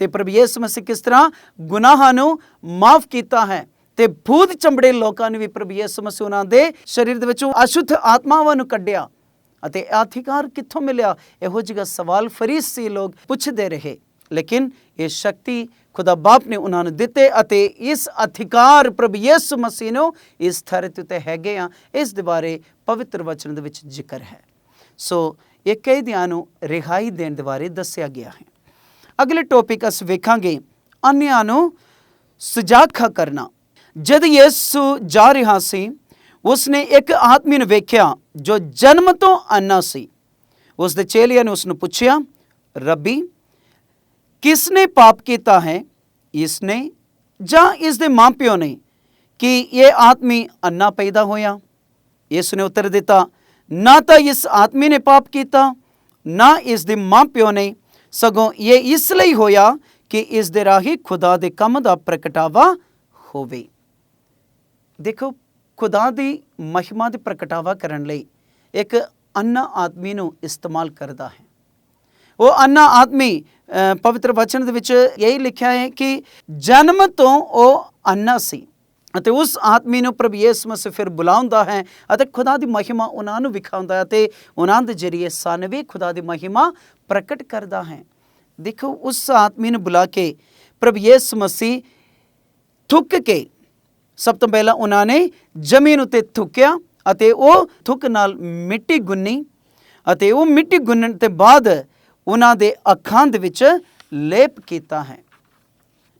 ਤੇ ਪ੍ਰਭੂ ਯਿਸੂ ਮਸੀਹ ਕਿਸ ਤਰ੍ਹਾਂ ਗੁਨਾਹਾਂ ਨੂੰ ਮਾਫ ਕੀਤਾ ਹੈ ਤੇ ਭੂਤ ਚੰਬੜੇ ਲੋਕਾਂ ਨੂੰ ਵੀ ਪ੍ਰਭੂ ਯਿਸੂ ਮਸੀਹ ਉਹਨਾਂ ਦੇ ਸਰੀਰ ਦੇ ਵਿੱਚੋਂ ਅਸ਼ੁੱਧ ਆਤਮਾਵਾਂ ਨੂੰ ਕੱਢਿਆ ਅਤੇ ਅਧਿਕਾਰ ਕਿੱਥੋਂ ਮਿਲਿਆ? ਇਹੋ ਜਿਹਾ ਸਵਾਲ ਫਰੀਸੀ ਲੋਕ ਪੁੱਛਦੇ ਰਹੇ, ਲੇਕਿਨ ਇਹ ਸ਼ਕਤੀ ਖੁਦਾ ਬਾਪ ਨੇ ਉਹਨਾਂ ਨੂੰ ਦਿੱਤੇ ਅਤੇ ਇਸ ਅਧਿਕਾਰ ਪ੍ਰਭੂ ਯਿਸੂ ਮਸੀਹ ਨੂੰ ਇਸ ਧਰਤੀ ਉੱਤੇ ਹੈਗੇ ਆ, ਇਸ ਦੇ ਬਾਰੇ ਪਵਿੱਤਰ ਵਚਨ ਦੇ ਵਿੱਚ ਜ਼ਿਕਰ ਹੈ। ਸੋ ਇਹ ਕੈਦੀਆਂ ਨੂੰ ਰਿਹਾਈ ਦੇਣ ਦੇ ਬਾਰੇ ਦੱਸਿਆ ਗਿਆ ਹੈ। ਅਗਲੇ ਟੌਪਿਕ ਅਸੀਂ ਵੇਖਾਂਗੇ, ਅੰਨ੍ਹਿਆਂ ਨੂੰ ਸੁਜਾਖਾ ਕਰਨਾ। ਜਦ ਯਿਸੂ ਜਾ ਰਿਹਾ ਸੀ, ਉਸਨੇ ਇੱਕ ਆਦਮੀ ਨੂੰ ਵੇਖਿਆ ਜੋ ਜਨਮ ਤੋਂ ਅੰਨਾ ਸੀ। ਉਸ ਦੇ ਚੇਲਿਆਂ ਨੇ ਉਸ ਨੂੰ ਪੁੱਛਿਆ, ਰੱਬੀ, ਕਿਸਨੇ ਪਾਪ ਕੀਤਾ ਹੈ, ਇਸਨੇ ਜਾਂ ਇਸ ਦੇ ਮਾਂ-ਪਿਓ ਨੇ, ਕਿ ਇਹ ਆਦਮੀ ਅੰਨਾ ਪੈਦਾ ਹੋਇਆ? ਇਸ ਨੇ ਉੱਤਰ ਦਿੱਤਾ, ਨਾ ਤਾਂ ਇਸ ਆਦਮੀ ਨੇ ਪਾਪ ਕੀਤਾ, ਨਾ ਇਸ ਦੇ ਮਾਂ-ਪਿਓ ਨੇ, ਸਗੋਂ ਇਹ ਇਸ ਲਈ ਹੋਇਆ ਕਿ ਇਸ ਦੇ ਰਾਹੀਂ ਖੁਦਾ ਦੇ ਕੰਮ ਦਾ ਪ੍ਰਗਟਾਵਾ ਹੋਵੇ। ਦੇਖੋ, ਖੁਦਾ ਦੀ ਮਹਿਮਾ ਦੇ ਪ੍ਰਗਟਾਵਾ ਕਰਨ ਲਈ ਇੱਕ ਅੰਨਾ ਆਦਮੀ ਨੂੰ ਇਸਤੇਮਾਲ ਕਰਦਾ ਹੈ। ਉਹ ਅੰਨਾ ਆਦਮੀ ਪਵਿੱਤਰ ਵਚਨ ਦੇ ਵਿੱਚ ਇਹੀ ਲਿਖਿਆ ਹੈ ਕਿ ਜਨਮ ਤੋਂ ਉਹ ਅੰਨਾ ਸੀ, ਅਤੇ ਉਸ ਆਦਮੀ ਨੂੰ ਪ੍ਰਭੂ ਯਿਸੂ ਮਸੀਹ ਫਿਰ ਬੁਲਾਉਂਦਾ ਹੈ ਅਤੇ ਖੁਦਾ ਦੀ ਮਹਿਮਾ ਉਹਨਾਂ ਨੂੰ ਵਿਖਾਉਂਦਾ ਹੈ ਅਤੇ ਉਹਨਾਂ ਦੇ ਜ਼ਰੀਏ ਸਾਨੂੰ ਵੀ ਖੁਦਾ ਦੀ ਮਹਿਮਾ ਪ੍ਰਗਟ ਕਰਦਾ ਹੈ। ਦੇਖੋ, ਉਸ ਆਦਮੀ ਨੂੰ ਬੁਲਾ ਕੇ ਪ੍ਰਭੂ ਯਿਸੂ ਮਸੀਹ ਥੁੱਕ ਕੇ, ਸਭ ਤੋਂ ਪਹਿਲਾਂ ਉਹਨਾਂ ਨੇ ਜ਼ਮੀਨ ਉੱਤੇ ਥੁੱਕਿਆ ਅਤੇ ਉਹ ਥੁੱਕ ਨਾਲ ਮਿੱਟੀ ਗੁੰਨੀ, ਅਤੇ ਉਹ ਮਿੱਟੀ ਗੁੰਨਣ ਤੋਂ ਬਾਅਦ ਉਹਨਾਂ ਦੇ ਅੱਖਾਂ ਦੇ ਵਿੱਚ ਲੇਪ ਕੀਤਾ ਹੈ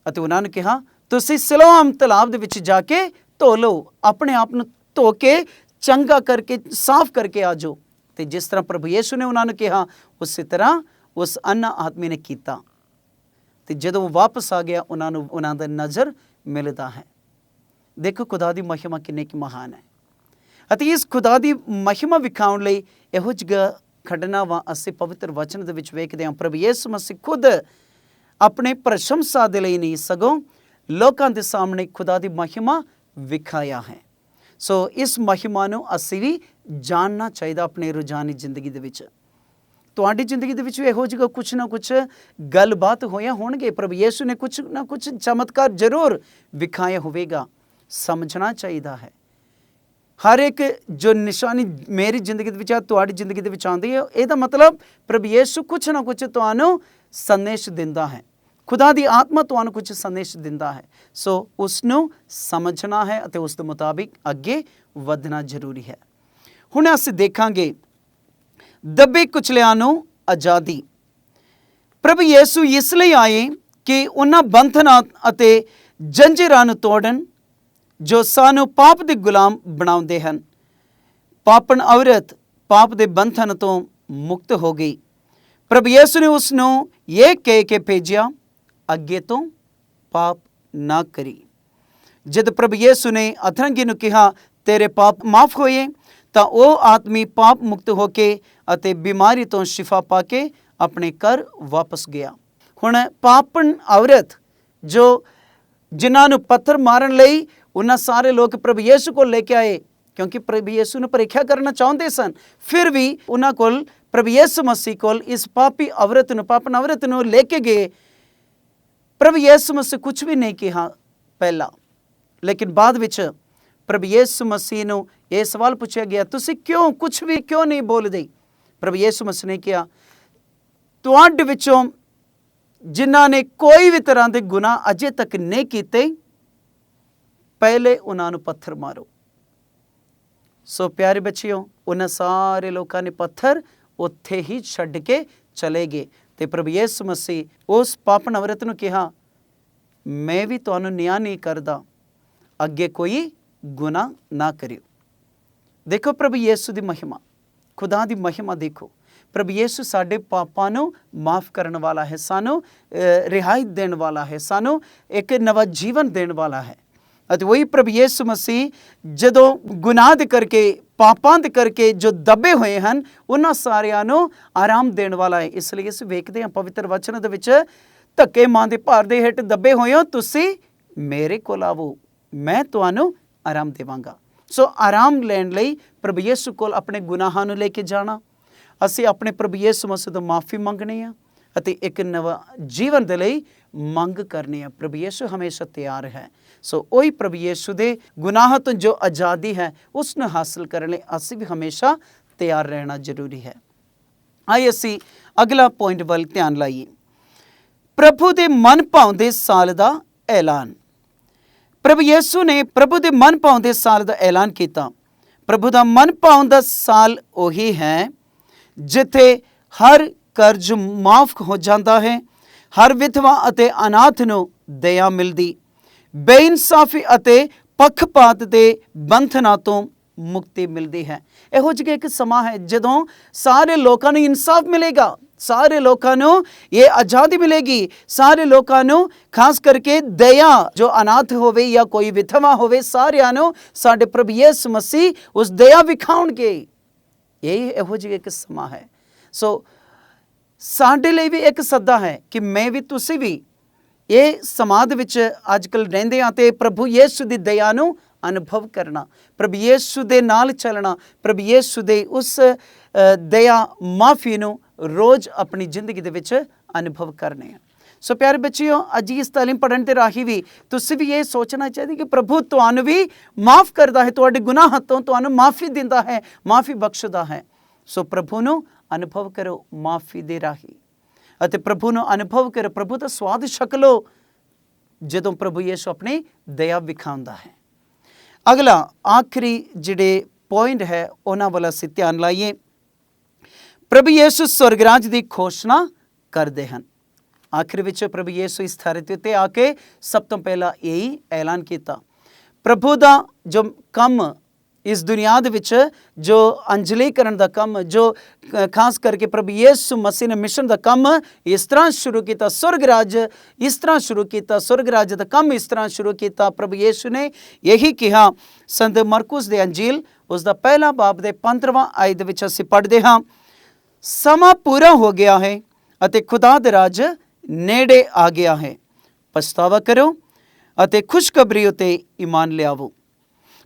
ਅਤੇ ਉਹਨਾਂ ਨੂੰ ਕਿਹਾ, ਤੁਸੀਂ ਸਿਲੋਆਮ ਤਲਾਬ ਦੇ ਵਿੱਚ ਜਾ ਕੇ ਧੋ ਲਓ, ਆਪਣੇ ਆਪ ਨੂੰ ਧੋ ਕੇ ਚੰਗਾ ਕਰਕੇ ਸਾਫ਼ ਕਰਕੇ ਆ ਜਾਓ। ਅਤੇ ਜਿਸ ਤਰ੍ਹਾਂ ਪ੍ਰਭੂ ਯਿਸੂ ਨੇ ਉਹਨਾਂ ਨੂੰ ਕਿਹਾ, ਉਸੇ ਤਰ੍ਹਾਂ ਉਸ ਅੰਨਾ ਆਦਮੀ ਨੇ ਕੀਤਾ, ਅਤੇ ਜਦੋਂ ਉਹ ਵਾਪਸ ਆ ਗਿਆ ਉਹਨਾਂ ਦਾ ਨਜ਼ਰ ਮਿਲਦਾ ਹੈ। ਦੇਖੋ, ਖੁਦਾ ਦੀ ਮਹਿਮਾ ਕਿੰਨੀ ਕੁ ਮਹਾਨ ਹੈ, ਅਤੇ ਇਸ ਖੁਦਾ ਦੀ ਮਹਿਮਾ ਵਿਖਾਉਣ ਲਈ ਇਹੋ ਜਿਹੀਆਂ ਘਟਨਾਵਾਂ ਅਸੀਂ ਪਵਿੱਤਰ ਵਚਨ ਦੇ ਵਿੱਚ ਵੇਖਦੇ ਹਾਂ। ਪ੍ਰਭੂ ਯਿਸੂ ਮਸੀਹ ਖੁਦ ਆਪਣੇ ਪ੍ਰਸ਼ੰਸਾ ਦੇ ਲਈ ਨਹੀਂ, ਸਗੋਂ ਲੋਕਾਂ ਦੇ ਸਾਹਮਣੇ ਖੁਦਾ ਦੀ ਮਹਿਮਾ ਵਿਖਾਇਆ ਹੈ। ਸੋ ਇਸ ਮਹਿਮਾ ਨੂੰ ਅਸੀਂ ਵੀ ਜਾਣਨਾ ਚਾਹੀਦਾ ਆਪਣੇ ਰੋਜ਼ਾਨੀ ਜ਼ਿੰਦਗੀ ਦੇ ਵਿੱਚ। ਤੁਹਾਡੀ ਜ਼ਿੰਦਗੀ ਦੇ ਵਿੱਚ ਵੀ ਇਹੋ ਜਿਹਾ ਕੁਛ ਨਾ ਕੁਛ ਗੱਲਬਾਤ ਹੋਇਆ ਹੋਣਗੇ। ਪ੍ਰਭੂ ਯਿਸੂ ਨੇ ਕੁਛ ਨਾ ਕੁਛ ਚਮਤਕਾਰ ਜ਼ਰੂਰ ਵਿਖਾਇਆ ਹੋਵੇਗਾ। ਸਮਝਣਾ ਚਾਹੀਦਾ ਹੈ, ਹਰ ਇੱਕ ਜੋ ਨਿਸ਼ਾਨੀ ਮੇਰੀ ਜ਼ਿੰਦਗੀ ਦੇ ਵਿੱਚ ਆ, ਤੁਹਾਡੀ ਜ਼ਿੰਦਗੀ ਦੇ ਵਿੱਚ ਆਉਂਦੀ ਹੈ, ਇਹਦਾ ਮਤਲਬ ਪ੍ਰਭੂ ਯਿਸੂ ਕੁਛ ਨਾ ਕੁਛ ਤੁਹਾਨੂੰ ਸੰਦੇਸ਼ ਦਿੰਦਾ ਹੈ। ਖੁਦਾ ਦੀ ਆਤਮਾ ਤੁਹਾਨੂੰ ਕੁਝ ਸੰਦੇਸ਼ ਦਿੰਦਾ ਹੈ। ਸੋ ਉਸ ਨੂੰ ਸਮਝਣਾ ਹੈ ਅਤੇ ਉਸ ਦੇ ਮੁਤਾਬਿਕ ਅੱਗੇ ਵਧਣਾ ਜ਼ਰੂਰੀ ਹੈ। ਹੁਣ ਅਸੀਂ ਦੇਖਾਂਗੇ ਦੱਬੇ ਕੁਚਲਿਆਂ ਨੂੰ ਆਜ਼ਾਦੀ। ਪ੍ਰਭੂ ਯਿਸੂ ਇਸ ਲਈ ਆਏ ਕਿ ਉਹਨਾਂ ਬੰਧਨਾਂ ਅਤੇ ਜੰਜੀਰਾਂ ਨੂੰ ਤੋੜਨ ਜੋ ਸਾਨੂੰ ਪਾਪ ਦੇ ਗੁਲਾਮ ਬਣਾਉਂਦੇ ਹਨ। ਪਾਪਣ ਔਰਤ ਪਾਪ ਦੇ ਬੰਧਨ ਤੋਂ ਮੁਕਤ ਹੋ ਗਈ। ਪ੍ਰਭੂ ਯਿਸੂ ਨੇ ਉਸ ਨੂੰ ਇਹ ਕਹਿ ਕੇ ਭੇਜਿਆ, ਅੱਗੇ ਤੋਂ ਪਾਪ ਨਾ ਕਰੀ। ਜਦ ਪ੍ਰਭੂ ਯਿਸੂ ਨੇ ਅਧਰੰਗੀ ਨੂੰ ਕਿਹਾ, ਤੇਰੇ ਪਾਪ ਮਾਫ ਹੋਏ, ਤਾਂ ਉਹ ਆਦਮੀ ਪਾਪ ਮੁਕਤ ਹੋ ਕੇ ਅਤੇ ਬਿਮਾਰੀ ਤੋਂ ਸ਼ਿਫਾ ਪਾ ਕੇ ਆਪਣੇ ਘਰ ਵਾਪਸ ਗਿਆ। ਹੁਣ ਪਾਪਣ ਔਰਤ ਜੋ ਜਿਨ੍ਹਾਂ ਨੂੰ ਪੱਥਰ ਮਾਰਨ ਲਈ ਉਹਨਾਂ ਸਾਰੇ ਲੋਕ ਪ੍ਰਭੂ ਯਿਸੂ ਕੋਲ ਲੈ ਕੇ ਆਏ, ਕਿਉਂਕਿ ਪ੍ਰਭੂ ਯਿਸੂ ਨੂੰ ਪ੍ਰੀਖਿਆ ਕਰਨਾ ਚਾਹੁੰਦੇ ਸਨ, ਫਿਰ ਵੀ ਉਹਨਾਂ ਕੋਲ ਪ੍ਰਭੂ ਯਿਸੂ ਮਸੀਹ ਕੋਲ ਇਸ ਪਾਪਣ ਔਰਤ ਨੂੰ ਲੈ ਕੇ ਗਏ। ਪ੍ਰਭੂ ਯਿਸੂ ਮਸੀਹ ਕੁਝ ਵੀ ਨਹੀਂ ਕਿਹਾ ਪਹਿਲਾਂ, ਲੇਕਿਨ ਬਾਅਦ ਵਿੱਚ ਪ੍ਰਭੂ ਯਿਸੂ ਮਸੀਹ ਨੂੰ ਇਹ ਸਵਾਲ ਪੁੱਛਿਆ ਗਿਆ, ਤੁਸੀਂ ਕੁਝ ਵੀ ਕਿਉਂ ਨਹੀਂ ਬੋਲਦੇ? ਪ੍ਰਭੂ ਯਿਸੂ ਮਸੀਹ ਨੇ ਕਿਹਾ, ਤੁਹਾਡੇ ਵਿੱਚੋਂ ਜਿਨ੍ਹਾਂ ਨੇ ਕੋਈ ਵੀ ਤਰ੍ਹਾਂ ਦੇ ਗੁਨਾਹ ਅਜੇ ਤੱਕ ਨਹੀਂ ਕੀਤੇ, ਪਹਿਲੇ ਉਹਨਾਂ ਨੂੰ ਪੱਥਰ ਮਾਰੋ। ਸੋ ਪਿਆਰੇ ਬੱਚਿਓ, ਉਹਨਾਂ ਸਾਰੇ ਲੋਕਾਂ ਨੇ ਪੱਥਰ ਉੱਥੇ ਹੀ ਛੱਡ ਕੇ ਚਲੇ ਗਏ ਤੇ ਪ੍ਰਭੂ ਯਿਸੂ ਮਸੀਹ ਉਸ ਪਾਪਣ ਔਰਤ ਨੂੰ ਕਿਹਾ, ਮੈਂ ਵੀ ਤੁਹਾਨੂੰ ਨਿਆਂ ਨਹੀਂ ਕਰਦਾ, ਅੱਗੇ ਕੋਈ ਗੁਨਾਹ ਨਾ ਕਰਿਓ। ਦੇਖੋ ਪ੍ਰਭੂ ਯਿਸੂ ਦੀ ਮਹਿਮਾ, ਖੁਦਾ ਦੀ ਮਹਿਮਾ ਦੇਖੋ। ਪ੍ਰਭੂ ਯਿਸੂ ਸਾਡੇ ਪਾਪਾਂ ਨੂੰ ਮਾਫ ਕਰਨ ਵਾਲਾ ਹੈ, ਸਾਨੂੰ ਰਿਹਾਈ ਦੇਣ ਵਾਲਾ ਹੈ, ਸਾਨੂੰ ਇੱਕ ਨਵਾਂ ਜੀਵਨ ਦੇਣ ਵਾਲਾ ਹੈ। ਅਤੇ ਵਹੀ ਪ੍ਰਭੂ ਯਿਸੂ ਮਸੀਹ ਜਦੋਂ ਗੁਨਾਹ ਦੇ ਕਰਕੇ, ਪਾਪਾਂ ਦੇ ਕਰਕੇ ਜੋ ਦੱਬੇ ਹੋਏ ਹਨ, ਉਹਨਾਂ ਸਾਰਿਆਂ ਨੂੰ ਆਰਾਮ ਦੇਣ ਵਾਲਾ ਹੈ। ਇਸ ਲਈ ਅਸੀਂ ਵੇਖਦੇ ਹਾਂ ਪਵਿੱਤਰ ਵਚਨ ਦੇ ਵਿੱਚ, ਧੱਕੇ ਮਾਂ ਦੇ ਭਾਰ ਦੇ ਹੇਠ ਦੱਬੇ ਹੋਏ ਹੋ, ਤੁਸੀਂ ਮੇਰੇ ਕੋਲ ਆਵੋ, ਮੈਂ ਤੁਹਾਨੂੰ ਆਰਾਮ ਦੇਵਾਂਗਾ। ਸੋ ਆਰਾਮ ਲੈਣ ਲਈ ਪ੍ਰਭੂ ਯਿਸੂ ਕੋਲ ਆਪਣੇ ਗੁਨਾਹਾਂ ਨੂੰ ਲੈ ਕੇ ਜਾਣਾ, ਅਸੀਂ ਆਪਣੇ ਪ੍ਰਭੂ ਯਿਸੂ ਮਸੀਹ ਤੋਂ ਮਾਫੀ ਮੰਗਣੀ ਆ ਅਤੇ ਇੱਕ ਨਵਾਂ ਜੀਵਨ ਦੇ ਲਈ ਮੰਗ ਕਰਨੀ ਆ। ਪ੍ਰਭੂ ਯਿਸੂ ਹਮੇਸ਼ਾ ਤਿਆਰ ਹੈ। ਸੋ ਉਹੀ ਪ੍ਰਭੂ ਯਿਸੂ ਦੇ ਗੁਨਾਹਾਂ ਤੋਂ ਜੋ ਆਜ਼ਾਦੀ ਹੈ, ਉਸ ਨੂੰ ਹਾਸਲ ਕਰਨ ਲਈ ਅਸੀਂ ਵੀ ਹਮੇਸ਼ਾ ਤਿਆਰ ਰਹਿਣਾ ਜ਼ਰੂਰੀ ਹੈ। ਆइए ਅਸੀਂ ਅਗਲਾ ਪੁਆਇੰਟ ਵੱਲ ਧਿਆਨ ਲਾਈਏ। ਪ੍ਰਭੂ ਦੇ ਮਨ ਭਾਉਂਦੇ ਸਾਲ ਦਾ ਐਲਾਨ। ਪ੍ਰਭੂ ਯਿਸੂ ਨੇ ਪ੍ਰਭੂ ਦੇ ਮਨ ਭਾਉਂਦੇ ਸਾਲ ਦਾ ਐਲਾਨ ਕੀਤਾ। ਪ੍ਰਭੂ ਦਾ ਮਨ ਭਾਉਂਦਾ ਸਾਲ ਉਹੀ ਹੈ ਜਿੱਥੇ ਹਰ ਕਰਜ਼ ਮਾਫ ਹੋ ਜਾਂਦਾ ਹੈ, ਹਰ ਵਿਧਵਾ ਅਤੇ ਅਨਾਥ ਨੂੰ ਦਇਆ ਮਿਲਦੀ, ਬੇਇਨਸਾਫੀ ਅਤੇ ਪੱਖਪਾਤ ਦੇ ਬੰਧਨਾਂ ਤੋਂ ਮੁਕਤੀ ਮਿਲਦੀ ਹੈ। ਇਹੋ ਜਿਹਾ ਇੱਕ ਸਮਾਂ ਹੈ ਜਦੋਂ ਸਾਰੇ ਲੋਕਾਂ ਨੂੰ ਇਨਸਾਫ ਮਿਲੇਗਾ, ਸਾਰੇ ਲੋਕਾਂ ਨੂੰ ਇਹ ਆਜ਼ਾਦੀ ਮਿਲੇਗੀ, ਸਾਰੇ ਲੋਕਾਂ ਨੂੰ ਖਾਸ ਕਰਕੇ ਦਇਆ, ਜੋ ਅਨਾਥ ਹੋਵੇ ਜਾਂ ਕੋਈ ਵਿਧਵਾ ਹੋਵੇ, ਸਾਰਿਆਂ ਨੂੰ ਸਾਡੇ ਪ੍ਰਭੂ ਯਿਸੂ ਮਸੀਹ ਉਸ ਦਇਆ ਵਿਖਾਉਣਗੇ। ਇਹ ਇਹੋ ਜਿਹਾ ਇੱਕ ਸਮਾਂ ਹੈ। ਸੋ ਸਾਡੇ ਲਈ ਵੀ ਇੱਕ ਸੱਦਾ ਹੈ ਕਿ ਮੈਂ ਵੀ ਤੁਸੀਂ ਵੀ ਇਹ ਸਮਾਜ ਵਿੱਚ ਅੱਜ ਕੱਲ੍ਹ ਰਹਿੰਦੇ ਹਾਂ ਅਤੇ ਪ੍ਰਭੂ ਯਿਸੂ ਦੀ ਦਇਆ ਨੂੰ ਅਨੁਭਵ ਕਰਨਾ, ਪ੍ਰਭੂ ਯਿਸੂ ਦੇ ਨਾਲ ਚੱਲਣਾ, ਪ੍ਰਭੂ ਯਿਸੂ ਦੇ ਉਸ ਦਇਆ ਮਾਫੀ ਨੂੰ ਰੋਜ਼ ਆਪਣੀ ਜ਼ਿੰਦਗੀ ਦੇ ਵਿੱਚ ਅਨੁਭਵ ਕਰਨੇ ਆ। ਸੋ ਪਿਆਰੇ ਬੱਚਿਓ, ਅੱਜ ਇਸ ਤਾਲੀਮ ਪੜ੍ਹਨ ਦੇ ਰਾਹੀਂ ਵੀ ਤੁਸੀਂ ਵੀ ਇਹ ਸੋਚਣਾ ਚਾਹੀਦਾ ਕਿ ਪ੍ਰਭੂ ਤੁਹਾਨੂੰ ਵੀ ਮਾਫ ਕਰਦਾ ਹੈ, ਤੁਹਾਡੇ ਗੁਨਾਹਾਂ ਤੋਂ ਤੁਹਾਨੂੰ ਮਾਫੀ ਦਿੰਦਾ ਹੈ, ਮਾਫੀ ਬਖਸ਼ਦਾ ਹੈ। ਸੋ ਪ੍ਰਭੂ ਨੂੰ ਅਨੁਭਵ ਕਰੋ ਮਾਫੀ ਦੇ ਰਾਹੀਂ ਅਤੇ ਪ੍ਰਭੂ ਨੂੰ ਅਨੁਭਵ ਕਰੋ, ਪ੍ਰਭੂ ਦਾ ਸਵਾਦ ਛਕ ਲਓ ਜਦੋਂ ਪ੍ਰਭੂ ਯਿਸੂ ਆਪਣੀ ਦਇਆ ਵਿਖਾਉਂਦਾ ਹੈ। ਅਗਲਾ ਆਖਰੀ ਜਿਹੜੇ ਪੁਆਇੰਟ ਹੈ ਉਹਨਾਂ ਵੱਲ ਅਸੀਂ ਧਿਆਨ ਲਾਈਏ। ਪ੍ਰਭੂ ਯਿਸੂ ਸਵਰਗ ਰਾਜ ਦੀ ਘੋਸ਼ਣਾ ਕਰਦੇ ਹਨ। ਆਖਿਰ ਵਿੱਚ ਪ੍ਰਭੂ ਯਿਸੂ ਇਸ ਧਰਤੀ ਉੱਤੇ ਆ ਕੇ ਸਭ ਤੋਂ ਪਹਿਲਾਂ ਇਹੀ ਐਲਾਨ ਕੀਤਾ। ਪ੍ਰਭੂ ਦਾ ਜੋ ਕੰਮ ਇਸ ਦੁਨੀਆ ਦੇ ਵਿੱਚ, ਜੋ ਅੰਜਲੀ ਕਰਨ ਦਾ ਕੰਮ, ਜੋ ਖਾਸ ਕਰਕੇ ਪ੍ਰਭੂ ਯਿਸੂ ਮਸੀਹ ਨੇ ਮਿਸ਼ਨ ਦਾ ਕੰਮ ਇਸ ਤਰ੍ਹਾਂ ਸ਼ੁਰੂ ਕੀਤਾ, ਸਵਰਗ ਰਾਜ ਇਸ ਤਰ੍ਹਾਂ ਸ਼ੁਰੂ ਕੀਤਾ, ਸਵਰਗ ਰਾਜ ਦਾ ਕੰਮ ਇਸ ਤਰ੍ਹਾਂ ਸ਼ੁਰੂ ਕੀਤਾ। ਪ੍ਰਭੂ ਯਿਸੂ ਨੇ ਇਹੀ ਕਿਹਾ। ਸੰਤ ਮਰਕੁਸ ਦੇ ਅੰਜੀਲ ਉਸ ਦਾ ਪਹਿਲਾ ਬਾਬ ਦੇ 15ਵਾਂ ਆਇਤ ਦੇ ਵਿੱਚ ਅਸੀਂ ਪੜ੍ਹਦੇ ਹਾਂ, ਸਮਾਂ ਪੂਰਾ ਹੋ ਗਿਆ ਹੈ ਅਤੇ ਖੁਦਾ ਦਾ ਰਾਜ ਨੇੜੇ ਆ ਗਿਆ ਹੈ। ਪਛਤਾਵਾ ਕਰੋ ਅਤੇ ਖੁਸ਼ਖਬਰੀ ਉਤੇ ਈਮਾਨ ਲਿਆਵੋ।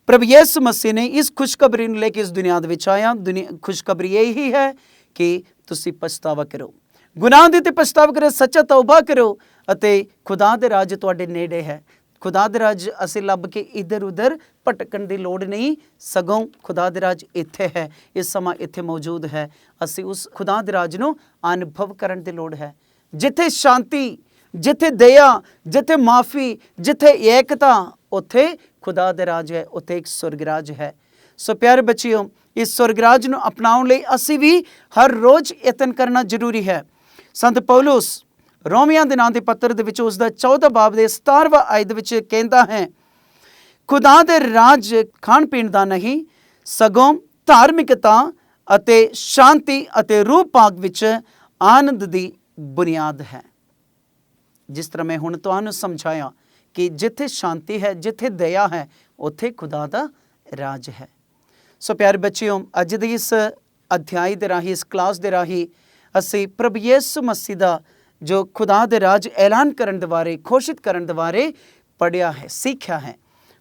ਪ੍ਰਭੂ ਯਿਸੂ ਮਸੀਹ ਨੇ ਇਸ ਖੁਸ਼ਖਬਰੀ ਨੂੰ ਲੈ ਕੇ ਇਸ ਦੁਨੀਆ ਦੇ ਵਿੱਚ ਆਇਆ। ਖੁਸ਼ਖਬਰੀ ਇਹੀ ਹੈ ਕਿ ਤੁਸੀਂ ਪਛਤਾਵਾ ਕਰੋ, ਗੁਨਾਹ ਦੇ ਤੇ ਪਛਤਾਵਾ ਕਰੋ, ਸੱਚਾ ਤੌਬਾ ਕਰੋ ਅਤੇ ਖੁਦਾ ਦੇ ਰਾਜ ਤੁਹਾਡੇ ਨੇੜੇ ਹੈ। ਖੁਦਾ ਦੇ ਰਾਜ ਅਸੀਂ ਲੱਭ ਕੇ ਇੱਧਰ ਉੱਧਰ ਭਟਕਣ ਦੀ ਲੋੜ ਨਹੀਂ, ਸਗੋਂ ਖੁਦਾ ਦੇ ਰਾਜ ਇੱਥੇ ਹੈ, ਇਸ ਸਮਾਂ ਇੱਥੇ ਮੌਜੂਦ ਹੈ। ਅਸੀਂ ਉਸ ਖੁਦਾ ਦੇ ਰਾਜ ਨੂੰ ਅਨੁਭਵ ਕਰਨ ਦੀ ਲੋੜ ਹੈ, ਜਿੱਥੇ ਸ਼ਾਂਤੀ, ਜਿੱਥੇ ਦਇਆ, ਜਿੱਥੇ ਮਾਫੀ, ਜਿੱਥੇ ਏਕਤਾ, ਉੱਥੇ ਖੁਦਾ ਦਾ ਰਾਜ ਹੈ, ਉੱਥੇ ਇੱਕ ਸਵਰਗ ਰਾਜ ਹੈ। ਸੋ ਪਿਆਰੇ ਬੱਚਿਓ, ਇਸ ਸਵਰਗ ਰਾਜ ਨੂੰ ਅਪਣਾਉਣ ਲਈ ਅਸੀਂ ਵੀ ਹਰ ਰੋਜ਼ ਯਤਨ ਕਰਨਾ ਜ਼ਰੂਰੀ ਹੈ। ਸੰਤ ਪੌਲੁਸ ਰੋਮੀਆਂ ਦੇ ਨਾਂ ਦੇ ਪੱਤਰ ਦੇ ਵਿੱਚ ਉਸ ਦਾ 14 ਬਾਬ ਦੇ 17ਵਾਂ ਆਇਤ ਵਿੱਚ ਕਹਿੰਦਾ ਹੈ, ਖੁਦਾ ਦੇ ਰਾਜ ਖਾਣ ਪੀਣ ਦਾ ਨਹੀਂ, ਸਗੋਂ ਧਾਰਮਿਕਤਾ ਅਤੇ ਸ਼ਾਂਤੀ ਅਤੇ ਰੂਹ ਪਾਕ ਵਿੱਚ ਆਨੰਦ ਦੀ ਬੁਨਿਆਦ ਹੈ। ਜਿਸ ਤਰ੍ਹਾਂ ਮੈਂ ਹੁਣ ਤੁਹਾਨੂੰ ਸਮਝਾਇਆ ਕਿ ਜਿੱਥੇ ਸ਼ਾਂਤੀ ਹੈ, ਜਿੱਥੇ ਦਇਆ ਹੈ, ਉੱਥੇ ਖੁਦਾ ਦਾ ਰਾਜ ਹੈ। ਸੋ ਪਿਆਰੇ ਬੱਚਿਓ, ਅੱਜ ਦੀ ਇਸ ਅਧਿਆਇ ਦੇ ਰਾਹੀਂ, ਇਸ ਕਲਾਸ ਦੇ ਰਾਹੀਂ ਅਸੀਂ ਪ੍ਰਭੂ ਯਿਸੂ ਮਸੀਹ ਦਾ ਜੋ ਖੁਦਾ ਦੇ ਰਾਜ ਐਲਾਨ ਕਰਨ ਦੇ ਬਾਰੇ, ਘੋਸ਼ਿਤ ਕਰਨ ਦੇ ਬਾਰੇ ਪੜ੍ਹਿਆ ਹੈ, ਸਿੱਖਿਆ ਹੈ।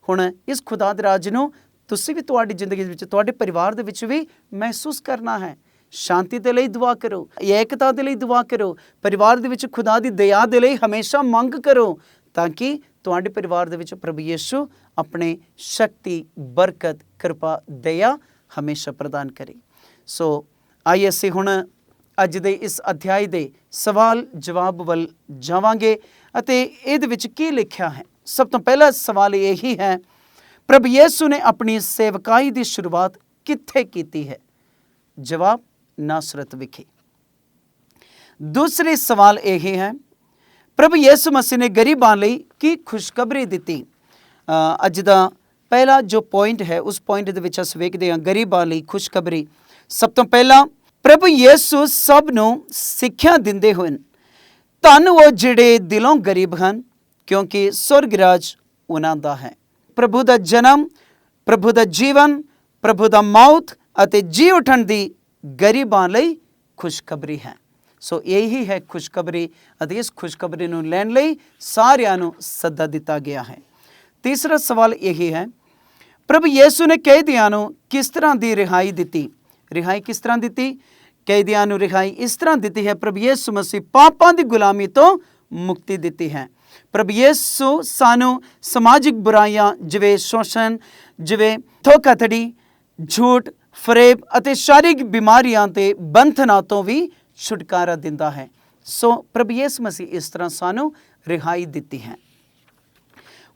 ਹੁਣ ਇਸ ਖੁਦਾ ਦੇ ਰਾਜ ਨੂੰ ਤੁਸੀਂ ਵੀ ਤੁਹਾਡੀ ਜ਼ਿੰਦਗੀ ਵਿੱਚ, ਤੁਹਾਡੇ ਪਰਿਵਾਰ ਦੇ ਵਿੱਚ ਵੀ ਮਹਿਸੂਸ ਕਰਨਾ ਹੈ। ਸ਼ਾਂਤੀ ਦੇ ਲਈ ਦੁਆ ਕਰੋ, ਏਕਤਾ ਦੇ ਲਈ ਦੁਆ ਕਰੋ, ਪਰਿਵਾਰ ਦੇ ਵਿੱਚ ਖੁਦਾ ਦੀ ਦਇਆ ਦੇ ਲਈ ਹਮੇਸ਼ਾ ਮੰਗ ਕਰੋ, ਤਾਂ ਕਿ ਤੁਹਾਡੇ ਪਰਿਵਾਰ ਦੇ ਵਿੱਚ ਪ੍ਰਭੂ ਯਿਸੂ ਆਪਣੇ ਸ਼ਕਤੀ, ਬਰਕਤ, ਕਿਰਪਾ, ਦਇਆ ਹਮੇਸ਼ਾ ਪ੍ਰਦਾਨ ਕਰੇ। ਸੋ ਆਈਏ ਅਸੀਂ ਹੁਣ ਅੱਜ ਦੇ ਇਸ ਅਧਿਆਇ ਦੇ ਸਵਾਲ ਜਵਾਬ ਵੱਲ ਜਾਵਾਂਗੇ ਅਤੇ ਇਹਦੇ ਵਿੱਚ ਕੀ ਲਿਖਿਆ ਹੈ। ਸਭ ਤੋਂ ਪਹਿਲਾ ਸਵਾਲ ਇਹੀ ਹੈ, ਪ੍ਰਭੂ ਯਿਸੂ ਨੇ ਆਪਣੀ ਸੇਵਕਾਈ ਦੀ ਸ਼ੁਰੂਆਤ ਕਿੱਥੇ ਕੀਤੀ ਹੈ? ਜਵਾਬ, ਨਾਸਰਤ ਵਿਖੇ। ਦੂਸਰੀ ਸਵਾਲ ਇਹ ਹੈ, ਪ੍ਰਭੂ ਯਿਸੂ ਮਸੀਹ ਨੇ ਗਰੀਬਾਂ ਲਈ ਕੀ ਖੁਸ਼ਖਬਰੀ ਦਿੱਤੀ? ਅੱਜ ਦਾ ਪਹਿਲਾ ਜੋ ਪੁਆਇੰਟ ਹੈ, ਉਸ ਪੁਆਇੰਟ ਦੇ ਵਿੱਚ ਅਸੀਂ ਵੇਖਦੇ ਹਾਂ ਗਰੀਬਾਂ ਲਈ ਖੁਸ਼ਖਬਰੀ। ਸਭ ਤੋਂ ਪਹਿਲਾਂ ਪ੍ਰਭੂ ਯਿਸੂ ਸਭ ਨੂੰ ਸਿੱਖਿਆ ਦਿੰਦੇ ਹੋਏ, ਧੰਨ ਉਹ ਜਿਹੜੇ ਦਿਲੋਂ ਗਰੀਬ ਹਨ, ਕਿਉਂਕਿ ਸਵਰਗ ਰਾਜ ਉਹਨਾਂ ਦਾ ਹੈ। ਪ੍ਰਭੂ ਦਾ ਜਨਮ, ਪ੍ਰਭੂ ਦਾ ਜੀਵਨ, ਪ੍ਰਭੂ ਦਾ ਮੌਤ ਅਤੇ ਜੀ ਉਠਣ ਦੀ ਗਰੀਬਾਂ ਲਈ ਖੁਸ਼ਖਬਰੀ ਹੈ। ਸੋ ਇਹੀ ਹੈ ਖੁਸ਼ਖਬਰੀ ਅਤੇ ਇਸ ਖੁਸ਼ਖਬਰੀ ਨੂੰ ਲੈਣ ਲਈ ਸਾਰਿਆਂ ਨੂੰ ਸੱਦਾ ਦਿੱਤਾ ਗਿਆ ਹੈ। ਤੀਸਰਾ ਸਵਾਲ ਇਹ ਹੈ, ਪ੍ਰਭੂ ਯਿਸੂ ਨੇ ਕੈਦੀਆਂ ਨੂੰ ਕਿਸ ਤਰ੍ਹਾਂ ਦੀ ਰਿਹਾਈ ਦਿੱਤੀ? ਰਿਹਾਈ ਕਿਸ ਤਰ੍ਹਾਂ ਦਿੱਤੀ? ਕੈਦੀਆਂ ਨੂੰ ਰਿਹਾਈ ਇਸ ਤਰ੍ਹਾਂ ਦਿੱਤੀ ਹੈ, ਪ੍ਰਭੂ ਯਿਸੂ ਮਸੀਹ ਪਾਪਾਂ ਦੀ ਗੁਲਾਮੀ ਤੋਂ ਮੁਕਤੀ ਦਿੱਤੀ ਹੈ। ਪ੍ਰਭੂ ਯਿਸੂ ਸਾਨੂੰ ਸਮਾਜਿਕ ਬੁਰਾਈਆਂ ਜਿਵੇਂ ਸ਼ੋਸ਼ਣ, ਜਿਵੇਂ ਧੋਖਾਧੜੀ, ਝੂਠ, ਫਰੇਬ ਅਤੇ ਸਰੀਰਕ ਬਿਮਾਰੀਆਂ ਤੇ ਬੰਧਨਾਂ ਤੋਂ ਵੀ ਛੁਟਕਾਰਾ ਦਿੰਦਾ ਹੈ। ਸੋ ਪ੍ਰਭੂ ਯਿਸੂ ਮਸੀਹ ਇਸ ਤਰ੍ਹਾਂ ਸਾਨੂੰ ਰਿਹਾਈ ਦਿੱਤੀ ਹੈ।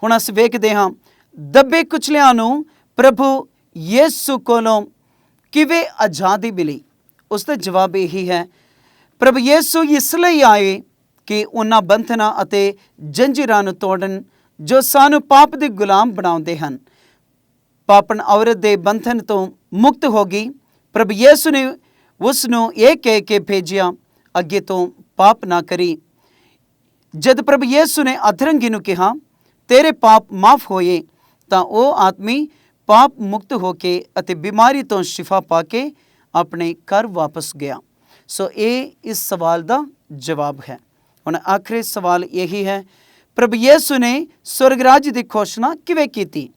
ਹੁਣ ਅਸੀਂ ਵੇਖਦੇ ਹਾਂ ਦੱਬੇ ਕੁਚਲਿਆਂ ਨੂੰ ਪ੍ਰਭੂ ਯਿਸੂ ਕੋਲੋਂ ਕਿਵੇਂ ਆਜ਼ਾਦੀ ਮਿਲੀ? ਉਸ ਦਾ ਜਵਾਬ ਇਹੀ ਹੈ, ਪ੍ਰਭੂ ਯਿਸੂ ਇਸ ਲਈ ਆਏ ਕਿ ਉਹਨਾਂ ਬੰਧਨਾਂ ਅਤੇ ਜੰਜੀਰਾਂ ਨੂੰ ਤੋੜਨ ਜੋ ਸਾਨੂੰ ਪਾਪ ਦੇ ਗੁਲਾਮ ਬਣਾਉਂਦੇ ਹਨ। ਪਾਪਣ ਔਰਤ ਦੇ ਬੰਧਨ ਤੋਂ ਮੁਕਤ ਹੋ ਗਈ। ਪ੍ਰਭੂ ਯਿਸੂ ਨੇ ਉਸ ਨੂੰ ਇਹ ਕਹਿ ਕੇ ਭੇਜਿਆ, ਅੱਗੇ ਤੋਂ ਪਾਪ ਨਾ ਕਰੀ। ਜਦ ਪ੍ਰਭੂ ਯਿਸੂ ਨੇ ਅਧਰੰਗੀ ਨੂੰ ਕਿਹਾ, ਤੇਰੇ ਪਾਪ ਮਾਫ ਹੋਏ, ਤਾਂ ਉਹ ਆਦਮੀ ਪਾਪ ਮੁਕਤ ਹੋ ਕੇ ਅਤੇ ਬਿਮਾਰੀ ਤੋਂ ਸ਼ਿਫਾ ਪਾ ਕੇ ਆਪਣੇ ਘਰ ਵਾਪਸ ਗਿਆ। ਸੋ ਇਹ ਇਸ ਸਵਾਲ ਦਾ ਜਵਾਬ ਹੈ। ਹੁਣ ਆਖਰੀ ਸਵਾਲ ਇਹੀ ਹੈ, ਪ੍ਰਭੂ ਯਿਸੂ ਨੇ ਸਵਰਗ ਰਾਜ ਦੀ ਘੋਸ਼ਣਾ ਕਿਵੇਂ ਕੀਤੀ?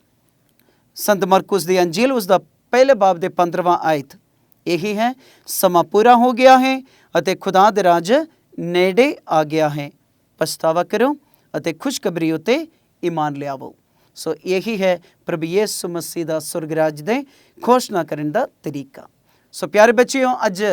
ਸੰਤ ਮਰਕੁਸ ਦੀ ਅੰਜੀਲ ਉਸ ਦਾ ਪਹਿਲੇ ਬਾਬ ਦੇ 15ਵਾਂ ਆਇਤ ਇਹੀ ਹੈ, ਸਮਾਂ ਪੂਰਾ ਹੋ ਗਿਆ ਹੈ ਅਤੇ ਖੁਦਾ ਦੇ ਰਾਜ ਨੇੜੇ ਆ ਗਿਆ ਹੈ। ਪਛਤਾਵਾ ਕਰੋ ਅਤੇ ਖੁਸ਼ਖਬਰੀ ਉਤੇ ਈਮਾਨ ਲਿਆਵੋ। ਸੋ ਇਹੀ ਹੈ ਪ੍ਰਭੂ ਯਿਸੂ ਮਸੀਹ ਦਾ ਸਵਰਗ ਰਾਜ ਦੇ ਘੋਸ਼ਣਾ ਕਰਨ ਦਾ ਤਰੀਕਾ। ਸੋ ਪਿਆਰੇ ਬੱਚਿਓ, ਅੱਜ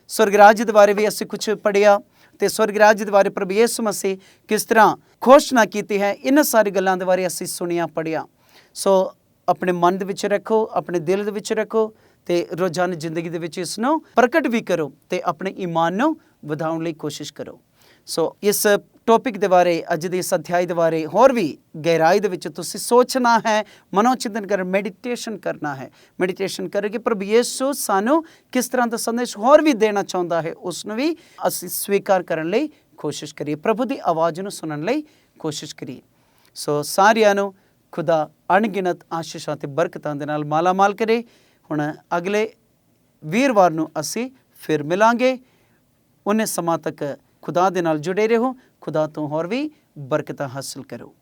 ਸਵਰਗ ਰਾਜ ਦੇ ਬਾਰੇ ਵੀ ਅਸੀਂ ਕੁਝ ਪੜ੍ਹਿਆ ਤੇ ਸਵਰਗ ਰਾਜ ਦੇ ਬਾਰੇ ਪ੍ਰਭੂ ਯਿਸੂ ਮਸੀਹ ਕਿਸ ਤਰ੍ਹਾਂ ਘੋਸ਼ਣਾ ਕੀਤੀ ਹੈ, ਇਹਨਾਂ ਸਾਰੀ ਗੱਲਾਂ ਦੇ ਬਾਰੇ ਅਸੀਂ ਸੁਣਿਆ ਪੜ੍ਹਿਆ। ਸੋ ਆਪਣੇ ਮਨ ਦੇ ਵਿੱਚ ਰੱਖੋ, ਆਪਣੇ ਦਿਲ ਦੇ ਵਿੱਚ ਰੱਖੋ ਤੇ ਰੋਜ਼ਾਨਾ ਜ਼ਿੰਦਗੀ ਦੇ ਵਿੱਚ ਇਸ ਨੂੰ ਪ੍ਰਗਟ ਵੀ ਕਰੋ ਤੇ ਆਪਣੇ ਈਮਾਨ ਨੂੰ ਵਧਾਉਣ ਲਈ ਕੋਸ਼ਿਸ਼ ਕਰੋ। ਸੋ ਇਸ ਟੌਪਿਕ ਦੇ ਬਾਰੇ, ਅੱਜ ਦੇ ਇਸ ਅਧਿਆਇ ਦੇ ਬਾਰੇ ਹੋਰ ਵੀ ਗਹਿਰਾਈ ਦੇ ਵਿੱਚ ਤੁਸੀਂ ਸੋਚਣਾ ਹੈ, ਮਨੋਚਿੰਤਨ ਕਰ, ਮੈਡੀਟੇਸ਼ਨ ਕਰਨਾ ਹੈ। ਮੈਡੀਟੇਸ਼ਨ ਕਰਕੇ ਪ੍ਰਭੂ ਯਿਸੂ ਸਾਨੂੰ ਕਿਸ ਤਰ੍ਹਾਂ ਦਾ ਸੰਦੇਸ਼ ਹੋਰ ਵੀ ਦੇਣਾ ਚਾਹੁੰਦਾ ਹੈ, ਉਸ ਨੂੰ ਵੀ ਅਸੀਂ ਸਵੀਕਾਰ ਕਰਨ ਲਈ ਕੋਸ਼ਿਸ਼ ਕਰੀਏ, ਪ੍ਰਭੂ ਦੀ ਆਵਾਜ਼ ਨੂੰ ਸੁਣਨ ਲਈ ਕੋਸ਼ਿਸ਼ ਕਰੀਏ। ਸੋ ਸਾਰਿਆਂ ਨੂੰ ਖੁਦਾ ਅਣਗਿਣਤ ਆਸ਼ੀਸ਼ਾਂ ਤੇ ਬਰਕਤਾਂ ਦੇ ਨਾਲ ਮਾਲਾਮਾਲ ਕਰੇ। ਹੁਣ ਅਗਲੇ ਵੀਰਵਾਰ ਨੂੰ ਅਸੀਂ ਫਿਰ ਮਿਲਾਂਗੇ। ਉਹਨੇ ਸਮਾਂ ਤੱਕ ਖੁਦਾ ਦੇ ਨਾਲ ਜੁੜੇ ਰਹੋ, ਖੁਦਾ ਤੋਂ ਹੋਰ ਵੀ ਬਰਕਤਾਂ ਹਾਸਲ ਕਰੋ।